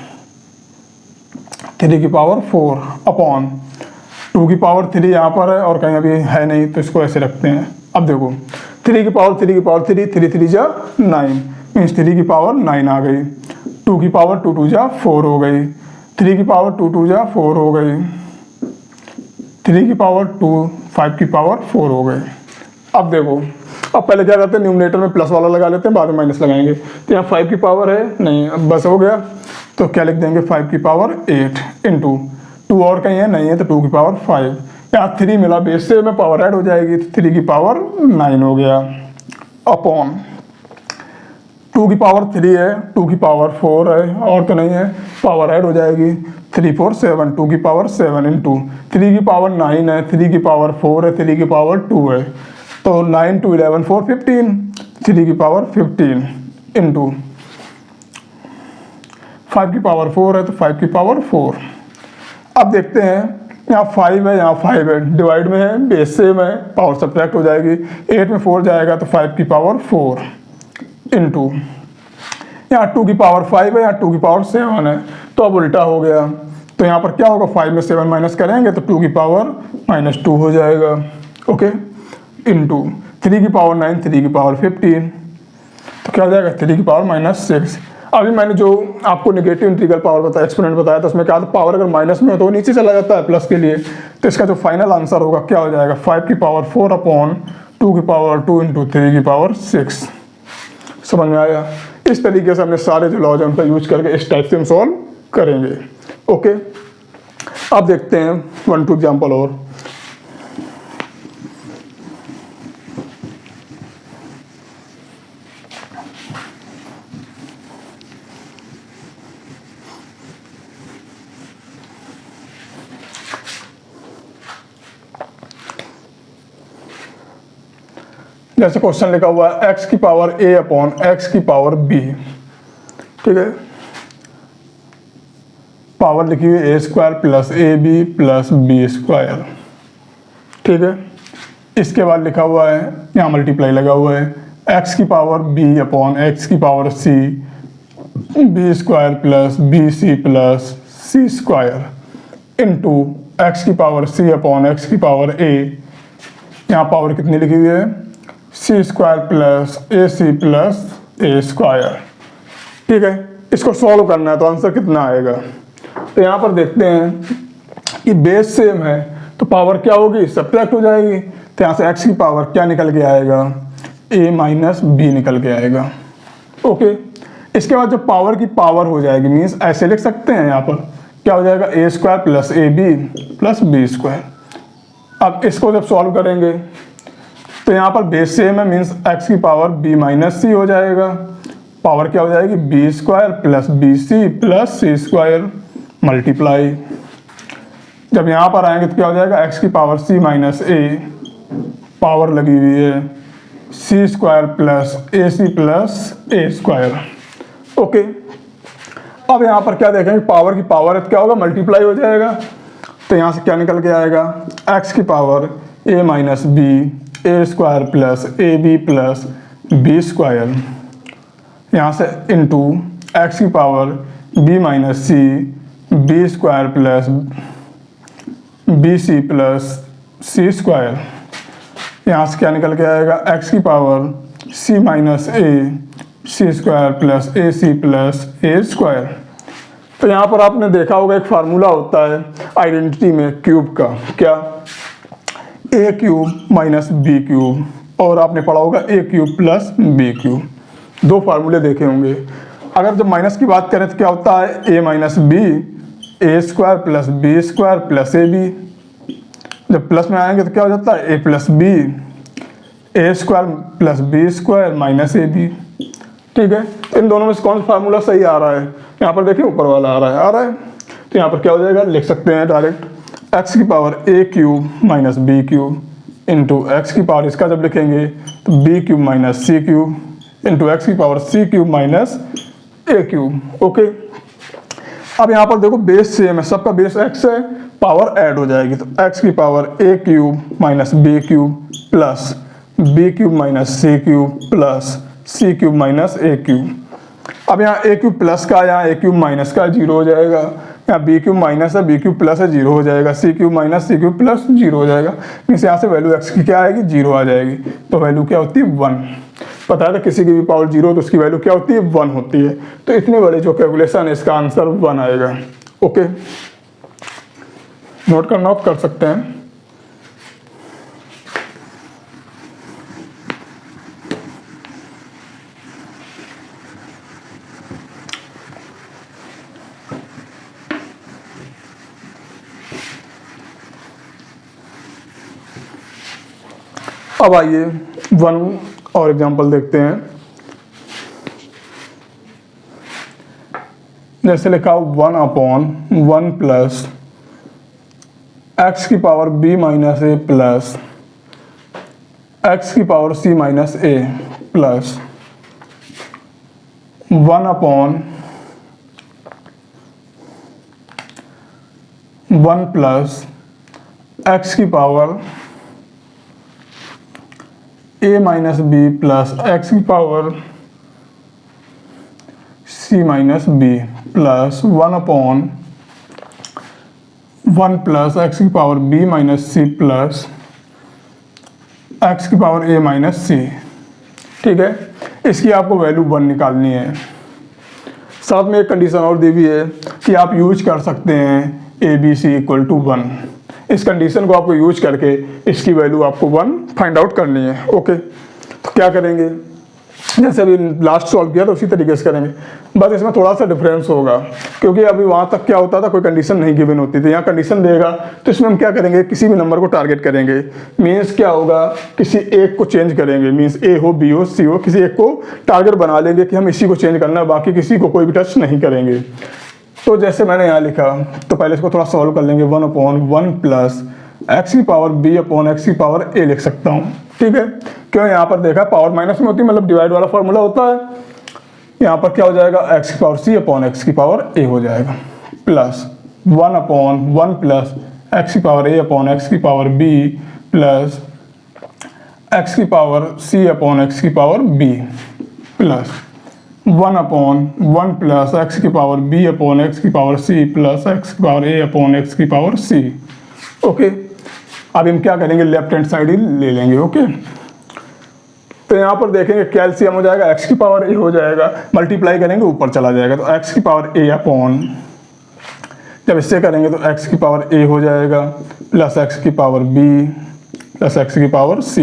3 की पावर 4 अपॉन 2 की पावर 3 यहाँ पर है और कहीं अभी है नहीं तो इसको ऐसे रखते हैं। अब देखो 3 की पावर 3 की पावर 3 3 3 जा 9 मीन्स 3 की पावर 9 आ गई। 2 की पावर 2 2 जा 4 हो गई। 3 की पावर 2 2 जा 4 हो गई। 3 की पावर 2 5 की पावर 4 हो गई। अब देखो, अब पहले क्या करते हैं, न्यूमरेटर में प्लस वाला लगा लेते हैं, बाद में माइनस लगाएंगे। तो यहाँ 5 की पावर है नहीं, अब बस हो गया। तो क्या लिख देंगे 5 की पावर 8 इंटू 2 और कहीं है नहीं है तो 2 की पावर 5। यहाँ 3 मिला बेस से में पावर ऐड हो जाएगी तो 3 की पावर 9 हो गया अपॉन 2 की पावर 3 है, 2 की पावर 4 है और तो नहीं है, पावर ऐड हो जाएगी 3 4 7, 2 की पावर 7 इंटू 3 की पावर 9 है, 3 की पावर 4 है, 3 की पावर 2 है तो 9 2 11 4 15, 3 की पावर 15 इंटू 5 की पावर 4 है तो 5 की पावर 4। अब देखते हैं यहाँ 5 है, यहाँ 5 है, डिवाइड में है, बेस सेम है, पावर सब्ट्रैक्ट हो जाएगी। 8 में 4 जाएगा तो 5 की पावर 4 इंटू यहाँ 2 की पावर 5 है, यहाँ 2 की पावर 7 है तो अब उल्टा हो गया। तो यहाँ पर क्या होगा, 5 में 7 माइनस करेंगे तो 2 की पावर -2 हो जाएगा। ओके, इंटू 3 की पावर 9, 3 की पावर 15 तो क्या हो जाएगा 3 की पावर -6। अभी मैंने जो आपको नेगेटिव इंटीग्रल पावर बताया, एक्सपोनेंट बताया था, उसमें क्या था, पावर अगर माइनस में हो तो नीचे चला जाता है प्लस के लिए। तो इसका जो फाइनल आंसर होगा क्या हो जाएगा, 5 की पावर 4 अपॉन 2 की पावर 2 इंटू 3 की पावर 6। समझ में आया? इस तरीके से हमने सारे जो लॉज हैं उन पर यूज करके इस टाइप से हम सॉल्व करेंगे। ओके, अब देखते हैं 1 2 एग्जाम्पल और। जैसे क्वेश्चन लिखा हुआ है x की पावर a अपॉन x की पावर b, ठीक है, पावर लिखी हुई है a² plus A B plus B square, ठीक है। इसके बाद लिखा हुआ है, यहाँ मल्टीप्लाई लगा हुआ है, x की पावर b अपॉन x की power c b² plus b c plus c square into x की पावर c अपॉन x की पावर a, यहाँ पावर कितनी लिखी हुई है, c² plus a c plus a square, ठीक है। इसको सॉल्व करना है तो आंसर कितना आएगा। तो यहाँ पर देखते हैं कि बेस सेम है तो पावर क्या होगी, सब्ट्रैक्ट हो जाएगी। तो यहाँ से x की पावर क्या निकल के आएगा, a माइनस बी निकल के आएगा। ओके, इसके बाद जब पावर की पावर हो जाएगी मीन्स ऐसे लिख सकते हैं, यहाँ पर क्या हो जाएगा a² plus A B plus B square. अब इसको जब सॉल्व करेंगे तो यहाँ पर बेस सेम है मीन्स x की पावर b माइनस सी हो जाएगा, पावर क्या हो जाएगी b² plus b c plus c square multiply. जब यहाँ पर आएंगे तो क्या हो जाएगा x की पावर c माइनस ए, पावर लगी हुई है c² plus a c plus a square. Okay, अब यहाँ पर क्या देखेंगे, पावर की पावर है तो क्या होगा, मल्टीप्लाई हो जाएगा। तो यहाँ से क्या निकल के आएगा, x की power a minus b a² plus A B plus B square, यहाँ से इंटू x की power b minus c b² plus b c plus c square, यहाँ से क्या निकल के आएगा, x की power c minus a c² plus a c plus a square. तो यहाँ पर आपने देखा होगा एक फार्मूला होता है आइडेंटिटी में क्यूब का, क्या, ए क्यूब माइनस बी क्यूब, और आपने पढ़ा होगा ए क्यूब प्लस बी क्यूब, दो फार्मूले देखे होंगे। अगर जब माइनस की बात करें तो क्या होता है, a minus b a² plus b² plus A b, जब प्लस में आएंगे तो क्या हो जाता है, a plus b a² plus b² minus a b, ठीक है। इन दोनों में से कौन सा फार्मूला सही आ रहा है, यहाँ पर देखिए ऊपर वाला आ रहा है। तो यहाँ पर क्या हो जाएगा, लिख सकते हैं डायरेक्ट x की power a cube minus B cube into X की पावर इसका जब लिखेंगे तो b cube minus C cube into X की power c cube minus A cube. Okay, अब यहाँ पर देखो बेस सेम है, सबका बेस x है, पावर ऐड हो जाएगी तो x की power a cube minus B cube plus B cube minus C cube plus C cube minus A cube. अब यहाँ ए क्यूब प्लस का, यहाँ ए क्यूब माइनस का 0 हो जाएगा, यहाँ बी क्यूब माइनस है, बी क्यूब प्लस है, जीरो हो जाएगा, सी cube minus C cube plus zero हो जाएगा। मीन्स यहाँ से वैल्यू एक्स की क्या आएगी, जीरो आ जाएगी। तो वैल्यू क्या होती है, वन। पता है ना किसी की भी पावर जीरो तो उसकी वैल्यू क्या होती है, वन होती है। तो इतने बड़े जो कैलकुलेशन है इसका आंसर वन आएगा। ओके, नोट करना आप कर सकते हैं। अब आइए वन और एग्जांपल देखते हैं। जैसे लिखा 1/1 प्लस एक्स की power b minus a plus x की power c minus a plus 1/1 plus x की power a minus b plus x की power c minus b plus 1/1 plus x की power b minus c plus x की power a minus c। ठीक है, इसकी आपको value one निकालनी है। साथ में एक कंडीशन और दी हुई है कि आप यूज कर सकते हैं A B C equal to one. इस कंडीशन को आपको यूज करके इसकी वैल्यू आपको वन फाइंड आउट करनी है। ओके, तो क्या करेंगे, जैसे अभी लास्ट सॉल्व किया तो उसी तरीके से करेंगे, बस इसमें थोड़ा सा डिफरेंस होगा क्योंकि अभी वहाँ तक क्या होता था, कोई कंडीशन नहीं गिवन होती थी। यहाँ कंडीशन देगा तो इसमें हम क्या करेंगे, किसी भी नंबर को टारगेट करेंगे। मीन्स क्या होगा, किसी एक को चेंज करेंगे। मीन्स ए हो, बी हो, सी हो, किसी एक को टारगेट बना लेंगे कि हम इसी को चेंज करना है, बाकी किसी को कोई भी टच नहीं करेंगे। तो जैसे मैंने यहाँ लिखा, तो पहले इसको थोड़ा सॉल्व कर लेंगे। 1/1 प्लस एक्स की पावर b अपॉन एक्स की पावर a लिख सकता हूँ। ठीक है, क्यों, यहाँ पर देखा पावर माइनस में होती है, मतलब डिवाइड वाला फॉर्मूला होता है। यहाँ पर क्या हो जाएगा, एक्स की पावर c अपॉन एक्स की पावर a हो जाएगा प्लस 1/1 प्लस एक्स की पावर a अपॉन एक्स की पावर b प्लस एक्स की पावर c अपॉन एक्स की power b plus 1/1 plus x की पावर b अपॉन एक्स की पावर c प्लस एक्स की पावर a अपॉन एक्स की power c। Okay, अब हम क्या करेंगे, लेफ्ट हैंड साइड ही ले लेंगे। ओके, तो यहाँ पर देखेंगे क्या एलसीएम हो जाएगा, एक्स की पावर a हो जाएगा, मल्टीप्लाई करेंगे ऊपर चला जाएगा तो एक्स की पावर a अपॉन, जब इससे करेंगे तो एक्स की पावर a हो जाएगा प्लस एक्स की पावर b प्लस एक्स की पावर c।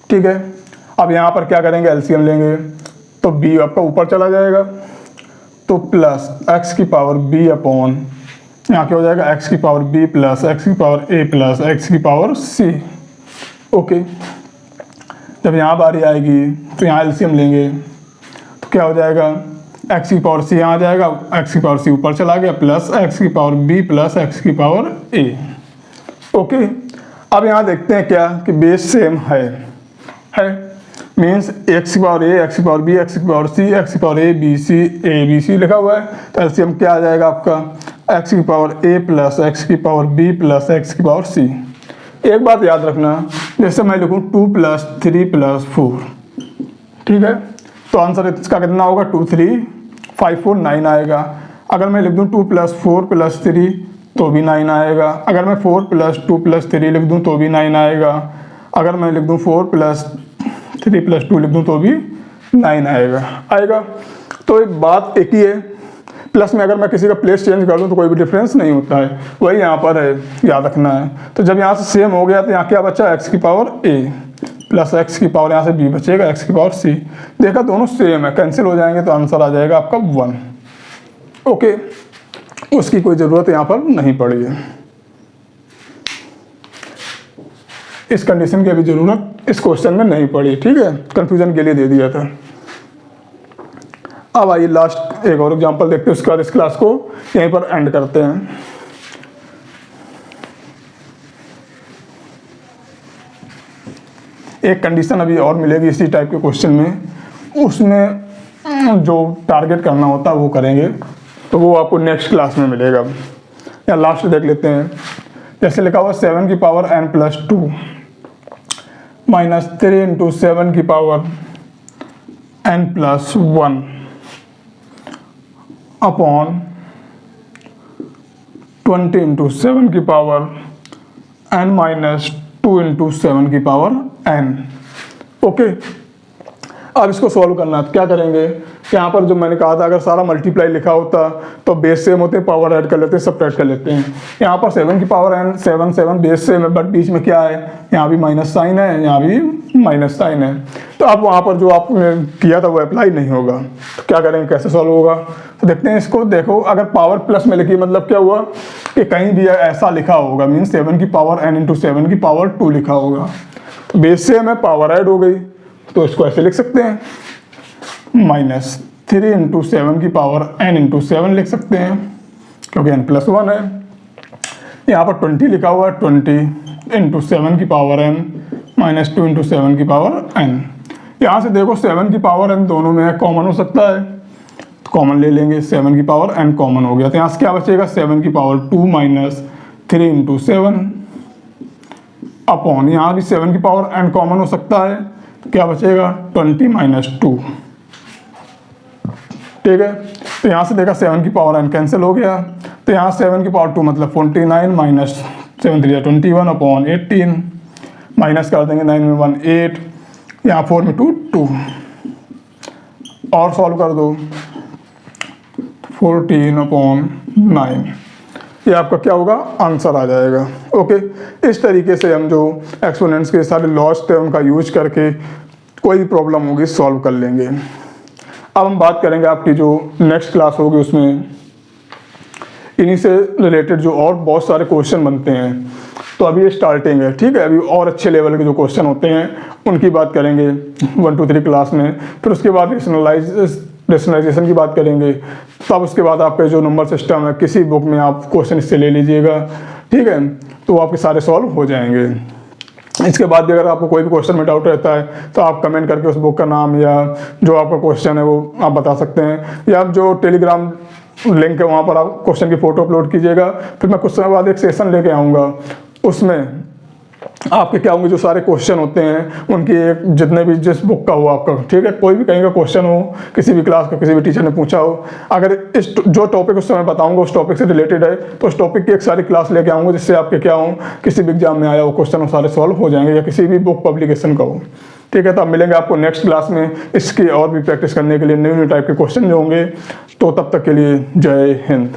ठीक है, अब यहाँ पर क्या करेंगे, एलसीएम लेंगे तो b आपका ऊपर चला जाएगा तो प्लस एक्स की पावर b अपॉन, यहाँ क्या हो जाएगा, एक्स की पावर b प्लस एक्स की पावर a प्लस एक्स की पावर c। ओके, जब यहाँ बारी आएगी तो यहाँ एलसीएम लेंगे तो क्या हो जाएगा, एक्स की पावर c यहाँ आ जाएगा, एक्स की पावर c ऊपर चला गया प्लस एक्स की पावर b प्लस एक्स की पावर a। ओके, अब यहाँ देखते हैं क्या कि बेस सेम है मीन्स एक्स की पावर a, एक्स की पावर b, एक्स की पावर c, एक्स की पावर a b c लिखा हुआ है। तो एलसीएम क्या आ जाएगा आपका, एक्स की पावर a प्लस एक्स की पावर b प्लस एक्स की पावर c। एक बात याद रखना, जैसे मैं लिखूँ 2 प्लस 3 प्लस 4, ठीक है, तो आंसर इसका कितना होगा, 2 3 5 4 9 आएगा। अगर मैं लिख दूँ 2 प्लस 4 प्लस 3 तो भी 9 आएगा। अगर मैं 4 प्लस 2 प्लस 3 लिख दूँ तो भी 9 आएगा। अगर मैं लिख दूँ 4 प्लस 3 प्लस 2 लिख दूँ तो भी 9 आएगा। तो एक बात एक ही है, प्लस में अगर मैं किसी का प्लेस चेंज कर दूं तो कोई भी डिफरेंस नहीं होता है, वही यहाँ पर है, याद रखना है। तो जब यहाँ से सेम हो गया तो यहाँ क्या बचा, एक्स की पावर a प्लस एक्स की पावर, यहाँ से b बचेगा एक्स की पावर c। देखा दोनों सेम है, कैंसिल हो जाएंगे तो आंसर आ जाएगा आपका 1। ओके, उसकी कोई ज़रूरत यहाँ पर नहीं पड़ी है, इस कंडीशन की अभी ज़रूरत इस क्वेश्चन में नहीं पड़ी। ठीक है, कंफ्यूजन के लिए दे दिया था। अब आइए लास्ट एक और एग्जांपल देखते हैं, उसके बाद इस क्लास को यहीं पर एंड करते हैं। एक कंडीशन अभी और मिलेगी इसी टाइप के क्वेश्चन में, उसमें जो टारगेट करना होता है वो करेंगे, तो वो आपको नेक्स्ट क्लास में मिलेगा। या लास्ट देख लेते हैं, जैसे लिखा हुआ 7 की power n plus 2 minus 3 into 7 की power n plus 1 upon 20 into 7 की पावर n माइनस 2 इंटू 7 की पावर n। ओके, अब इसको सॉल्व करना है। तो क्या करेंगे, यहाँ पर जो मैंने कहा था अगर सारा मल्टीप्लाई लिखा होता तो बेस सेम होते हैं, पावर ऐड कर लेते हैं, सब्ट्रैक्ट कर लेते हैं। यहाँ पर 7 की पावर n 7 बेस सेम है, बट बीच में क्या है, यहाँ भी माइनस साइन है, यहाँ भी माइनस साइन है। तो अब वहाँ पर जो आपने किया था वो अप्लाई नहीं होगा। तो क्या करेंगे, कैसे सॉल्व होगा, तो देखते हैं इसको। देखो अगर पावर प्लस में लिखी मतलब क्या हुआ कि कहीं भी ऐसा लिखा होगा, मीन्स 7 की पावर n इंटू 7 की पावर 2 लिखा होगा। तो बेस सेम है, पावर ऐड हो गई, तो इसको ऐसे लिख सकते हैं माइनस 3 इंटू 7 की पावर n इंटू 7 लिख सकते हैं, क्योंकि n प्लस 1 है। यहाँ पर 20 लिखा हुआ है, 20 इंटू 7 की पावर n माइनस 2 इंटू 7 की पावर n। यहाँ से देखो 7 की पावर n दोनों में कॉमन हो सकता है, तो कॉमन ले लेंगे, 7 की पावर n कॉमन हो गया। तो यहाँ से क्या बचेगा, 7 की पावर 2 माइनस 3 इंटू 7 अपॉन, यहाँ भी 7 की पावर n कॉमन हो सकता है, तो क्या बचेगा 20 माइनस 2। ठीक है, तो यहाँ से देखा 7 की पावर n कैंसिल हो गया, तो यहाँ 7 की पावर 2 मतलब 49 माइनस 7 3 21 अपॉन 18, माइनस कर देंगे, 9 में 1 8, यहाँ 4 में 2 2, और सॉल्व कर दो 14 अपॉन 9, ये आपका क्या होगा, आंसर आ जाएगा। ओके, इस तरीके से हम जो एक्सपोनेंट्स के सारे लॉस थे उनका यूज करके कोई भी प्रॉब्लम होगी सॉल्व कर लेंगे। अब हम बात करेंगे आपकी जो नेक्स्ट क्लास होगी उसमें इन्हीं से रिलेटेड जो और बहुत सारे क्वेश्चन बनते हैं। तो अभी ये स्टार्टिंग है, ठीक है, अभी और अच्छे लेवल के जो क्वेश्चन होते हैं उनकी बात करेंगे 1 2 3 क्लास में। फिर उसके बाद रेशनलाइजेशन की बात करेंगे, तब उसके बाद आपका जो नंबर सिस्टम है किसी बुक में आप क्वेश्चन इससे ले लीजिएगा, ठीक है, तो आपके सारे सॉल्व हो जाएंगे। इसके बाद भी अगर आपको कोई भी क्वेश्चन में डाउट रहता है तो आप कमेंट करके उस बुक का नाम या जो आपका क्वेश्चन है वो आप बता सकते हैं, या आप जो टेलीग्राम लिंक है वहाँ पर आप क्वेश्चन की फ़ोटो अपलोड कीजिएगा। फिर मैं कुछ समय बाद एक सेशन लेके आऊँगा, उसमें आपके क्या होंगे जो सारे क्वेश्चन होते हैं उनकी एक जितने भी जिस बुक का हो आपका, ठीक है, कोई भी कहीं का क्वेश्चन हो, किसी भी क्लास का किसी भी टीचर ने पूछा हो, अगर इस जो टॉपिक उस समय बताऊंगा उस टॉपिक से रिलेटेड है तो उस टॉपिक की एक सारी क्लास लेके आऊँगा, जिससे आपके क्या हो किसी भी एग्जाम में आया वो क्वेश्चन वो सारे सॉल्व हो जाएंगे, या किसी भी बुक पब्लिकेशन का हो। ठीक है, तो अब मिलेंगे आपको नेक्स्ट क्लास में इसकी और भी प्रैक्टिस करने के लिए न्यू टाइप के क्वेश्चन जो होंगे। तो तब तक के लिए जय हिंद।